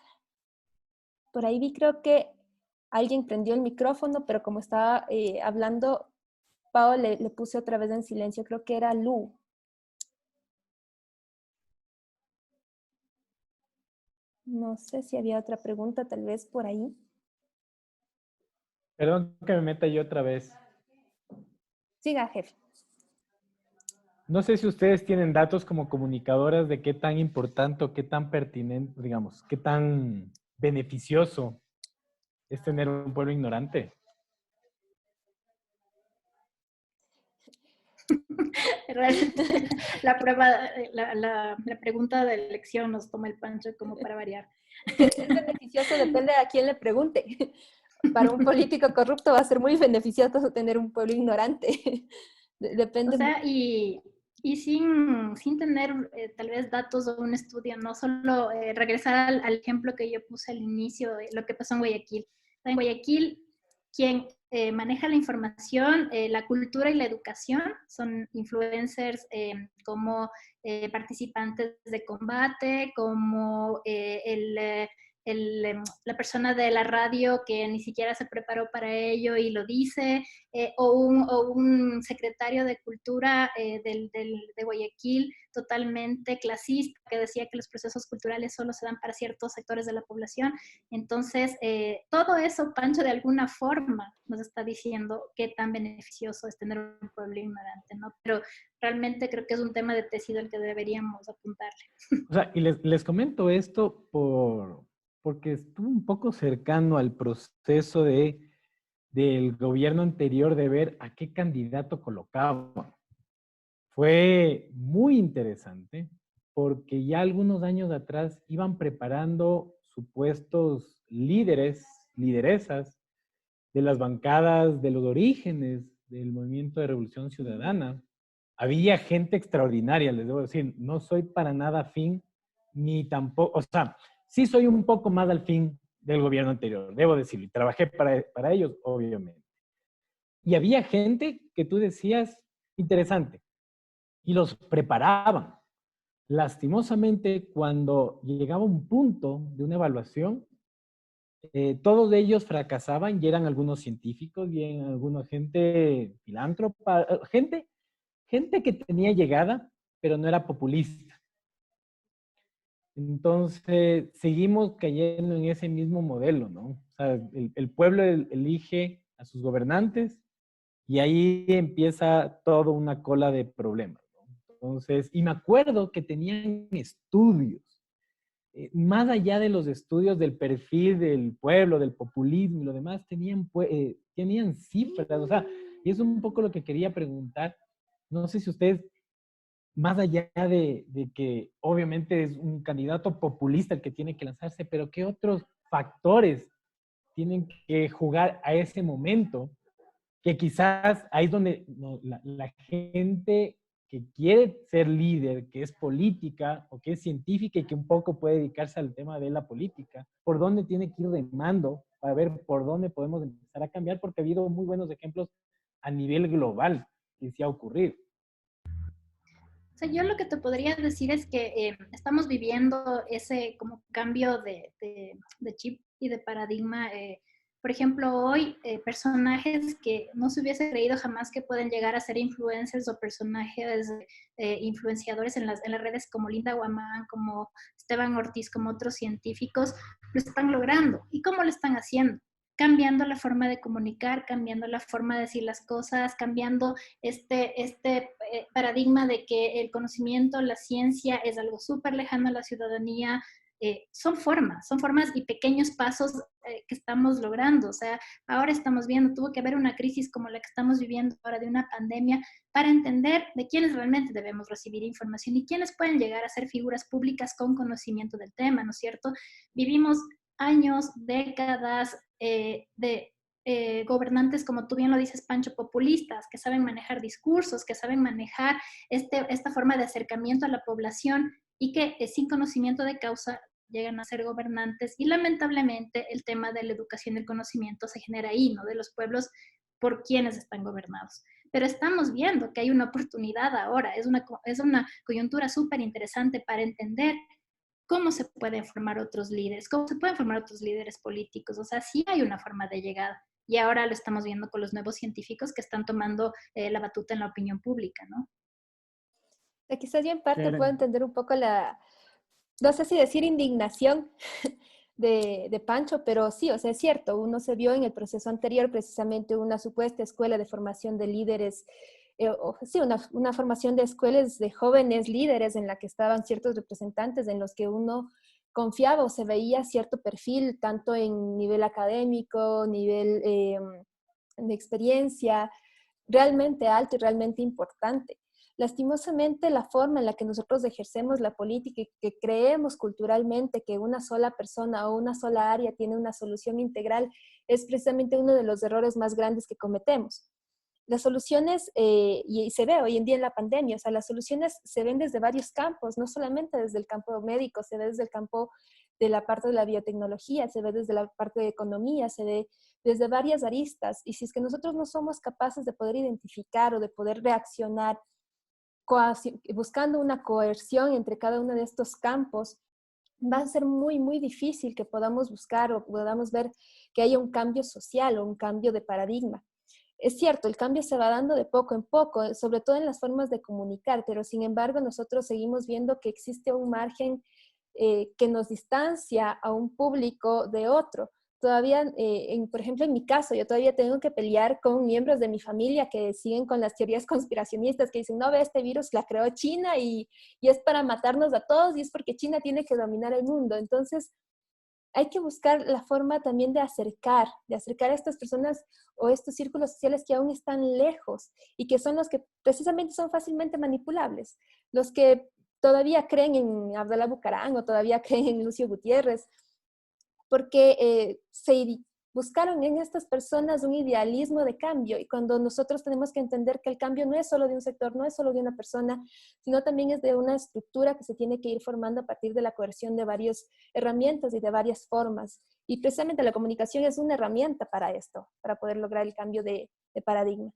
Por ahí vi, creo que alguien prendió el micrófono, pero como estaba hablando, Pau le puse otra vez en silencio, creo que era Lu. No sé si había otra pregunta, tal vez por ahí. Perdón que me meta yo otra vez. Siga, jefe. No sé si ustedes tienen datos como comunicadoras de qué tan importante o qué tan pertinente, digamos, qué tan beneficioso es tener un pueblo ignorante. Realmente la pregunta de elección nos toma el pancho como para variar. Es beneficioso, depende de a quién le pregunte. Para un político corrupto va a ser muy beneficioso tener un pueblo ignorante. Depende. O sea, y sin tener tal vez datos o un estudio, no solo regresar al ejemplo que yo puse al inicio de lo que pasó en Guayaquil. En Guayaquil, quien maneja la información, la cultura y la educación son influencers como participantes de combate, como la persona de la radio que ni siquiera se preparó para ello y lo dice, o un secretario de Cultura de Guayaquil totalmente clasista, que decía que los procesos culturales solo se dan para ciertos sectores de la población. Entonces, todo eso, Pancho, de alguna forma nos está diciendo qué tan beneficioso es tener un pueblo ignorante, ¿no? Pero realmente creo que es un tema de tesis al que deberíamos apuntarle. O sea, y les comento esto porque estuve un poco cercano al proceso del gobierno anterior de ver a qué candidato colocaba. Fue muy interesante porque ya algunos años atrás iban preparando supuestos líderes, lideresas de las bancadas de los orígenes del movimiento de Revolución Ciudadana. Había gente extraordinaria, les debo decir, no soy para nada afín, ni tampoco, o sea, sí soy un poco más al fin del gobierno anterior, debo decirlo, y trabajé para ellos, obviamente. Y había gente que tú decías, interesante, y los preparaban. Lastimosamente, cuando llegaba un punto de una evaluación, todos ellos fracasaban y eran algunos científicos y eran alguna gente filántropa, gente que tenía llegada, pero no era populista. Entonces, seguimos cayendo en ese mismo modelo, ¿no? O sea, el pueblo elige a sus gobernantes y ahí empieza toda una cola de problemas, ¿no? Entonces, y me acuerdo que tenían estudios, más allá de los estudios del perfil del pueblo, del populismo y lo demás, tenían cifras, o sea, y es un poco lo que quería preguntar. No sé si ustedes, más allá de que obviamente es un candidato populista el que tiene que lanzarse, pero ¿qué otros factores tienen que jugar a ese momento? Que quizás ahí es donde no, la gente que quiere ser líder, que es política o que es científica y que un poco puede dedicarse al tema de la política, por dónde tiene que ir remando para ver por dónde podemos empezar a cambiar, porque ha habido muy buenos ejemplos a nivel global que sí ha ocurrido. O sea, yo lo que te podría decir es que estamos viviendo ese como cambio de chip y de paradigma. Por ejemplo, hoy personajes que no se hubiese creído jamás que pueden llegar a ser influencers o personajes influenciadores en las redes como Linda Guamán, como Esteban Ortiz, como otros científicos, lo están logrando. ¿Y cómo lo están haciendo? Cambiando la forma de comunicar, cambiando la forma de decir las cosas, cambiando este paradigma de que el conocimiento, la ciencia es algo súper lejano a la ciudadanía. Son formas y pequeños pasos que estamos logrando. O sea, ahora estamos viendo, tuvo que haber una crisis como la que estamos viviendo ahora de una pandemia para entender de quiénes realmente debemos recibir información y quiénes pueden llegar a ser figuras públicas con conocimiento del tema, ¿no es cierto? Vivimos años, décadas de gobernantes, como tú bien lo dices, Pancho, populistas, que saben manejar discursos, que saben manejar esta forma de acercamiento a la población y que sin conocimiento de causa llegan a ser gobernantes. Y lamentablemente el tema de la educación y el conocimiento se genera ahí, ¿no? De los pueblos por quienes están gobernados. Pero estamos viendo que hay una oportunidad ahora, es una coyuntura súper interesante para entender cómo se pueden formar otros líderes, cómo se pueden formar otros líderes políticos. O sea, sí hay una forma de llegar. Y ahora lo estamos viendo con los nuevos científicos que están tomando la batuta en la opinión pública, ¿no? Quizás yo en parte puedo entender un poco no sé si decir indignación de Pancho, pero sí, o sea, es cierto, uno se vio en el proceso anterior precisamente una supuesta escuela de formación de líderes, sí, una formación de escuelas de jóvenes líderes en la que estaban ciertos representantes en los que uno confiaba o se veía cierto perfil, tanto en nivel académico, nivel de experiencia, realmente alto y realmente importante. Lastimosamente, la forma en la que nosotros ejercemos la política y que creemos culturalmente que una sola persona o una sola área tiene una solución integral es precisamente uno de los errores más grandes que cometemos. Las soluciones, y se ve hoy en día en la pandemia, o sea, las soluciones se ven desde varios campos, no solamente desde el campo médico, se ve desde el campo de la parte de la biotecnología, se ve desde la parte de economía, se ve desde varias aristas. Y si es que nosotros no somos capaces de poder identificar o de poder reaccionar buscando una coerción entre cada uno de estos campos, va a ser muy, muy difícil que podamos buscar o podamos ver que haya un cambio social o un cambio de paradigma. Es cierto, el cambio se va dando de poco en poco, sobre todo en las formas de comunicar, pero sin embargo nosotros seguimos viendo que existe un margen que nos distancia a un público de otro. Todavía, por ejemplo, en mi caso, yo todavía tengo que pelear con miembros de mi familia que siguen con las teorías conspiracionistas, que dicen, no, ve, este virus la creó China y es para matarnos a todos y es porque China tiene que dominar el mundo. Entonces, hay que buscar la forma también de acercar a estas personas o estos círculos sociales que aún están lejos y que son los que precisamente son fácilmente manipulables. Los que todavía creen en Abdalá Bucaram o todavía creen en Lucio Gutiérrez, porque buscaron en estas personas un idealismo de cambio y cuando nosotros tenemos que entender que el cambio no es solo de un sector, no es solo de una persona, sino también es de una estructura que se tiene que ir formando a partir de la coerción de varias herramientas y de varias formas. Y precisamente la comunicación es una herramienta para esto, para poder lograr el cambio de paradigma.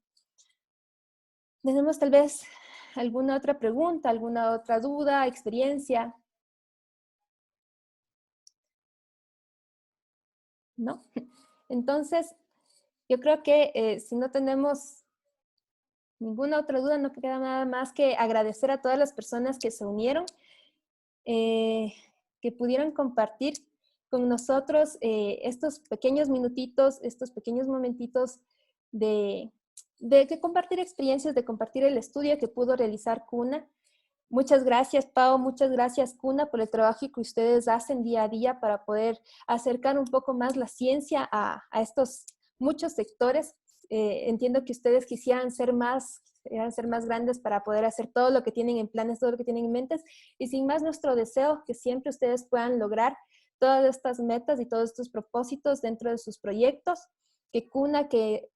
¿Tenemos tal vez alguna otra pregunta, alguna otra duda, experiencia? ¿No? Entonces, yo creo que si no tenemos ninguna otra duda, no queda nada más que agradecer a todas las personas que se unieron, que pudieron compartir con nosotros estos pequeños minutitos, estos pequeños momentitos de compartir experiencias, de compartir el estudio que pudo realizar Cuna. Muchas gracias, Pau, muchas gracias, Cuna, por el trabajo que ustedes hacen día a día para poder acercar un poco más la ciencia a estos muchos sectores. Entiendo que ustedes quisieran ser más grandes para poder hacer todo lo que tienen en planes, todo lo que tienen en mentes. Y sin más, nuestro deseo que siempre ustedes puedan lograr todas estas metas y todos estos propósitos dentro de sus proyectos, que Cuna, que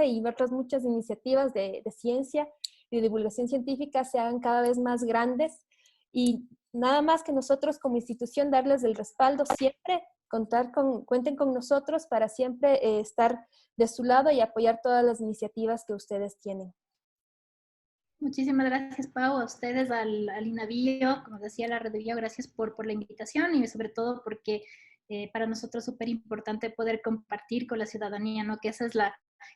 y otras muchas iniciativas de ciencia y de divulgación científica se hagan cada vez más grandes y nada más que nosotros como institución darles el respaldo siempre, cuenten con nosotros para siempre estar de su lado y apoyar todas las iniciativas que ustedes tienen. Muchísimas gracias, Pau, a ustedes, al INAVIO, como decía la Red de Bio, gracias por la invitación y sobre todo porque para nosotros es súper importante poder compartir con la ciudadanía, ¿no? Que ese es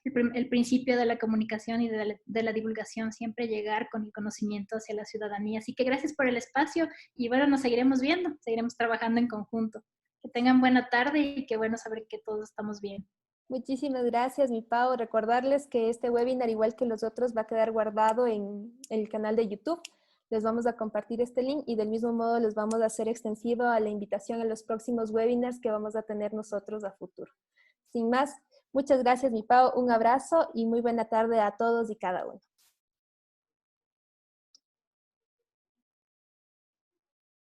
el principio de la comunicación y de la divulgación, siempre llegar con el conocimiento hacia la ciudadanía. Así que gracias por el espacio y bueno, nos seguiremos viendo, seguiremos trabajando en conjunto. Que tengan buena tarde y qué bueno saber que todos estamos bien. Muchísimas gracias, mi Pau. Recordarles que este webinar, igual que los otros, va a quedar guardado en el canal de YouTube. Les vamos a compartir este link y del mismo modo les vamos a hacer extensivo a la invitación a los próximos webinars que vamos a tener nosotros a futuro. Sin más, muchas gracias, mi Pau. Un abrazo y muy buena tarde a todos y cada uno.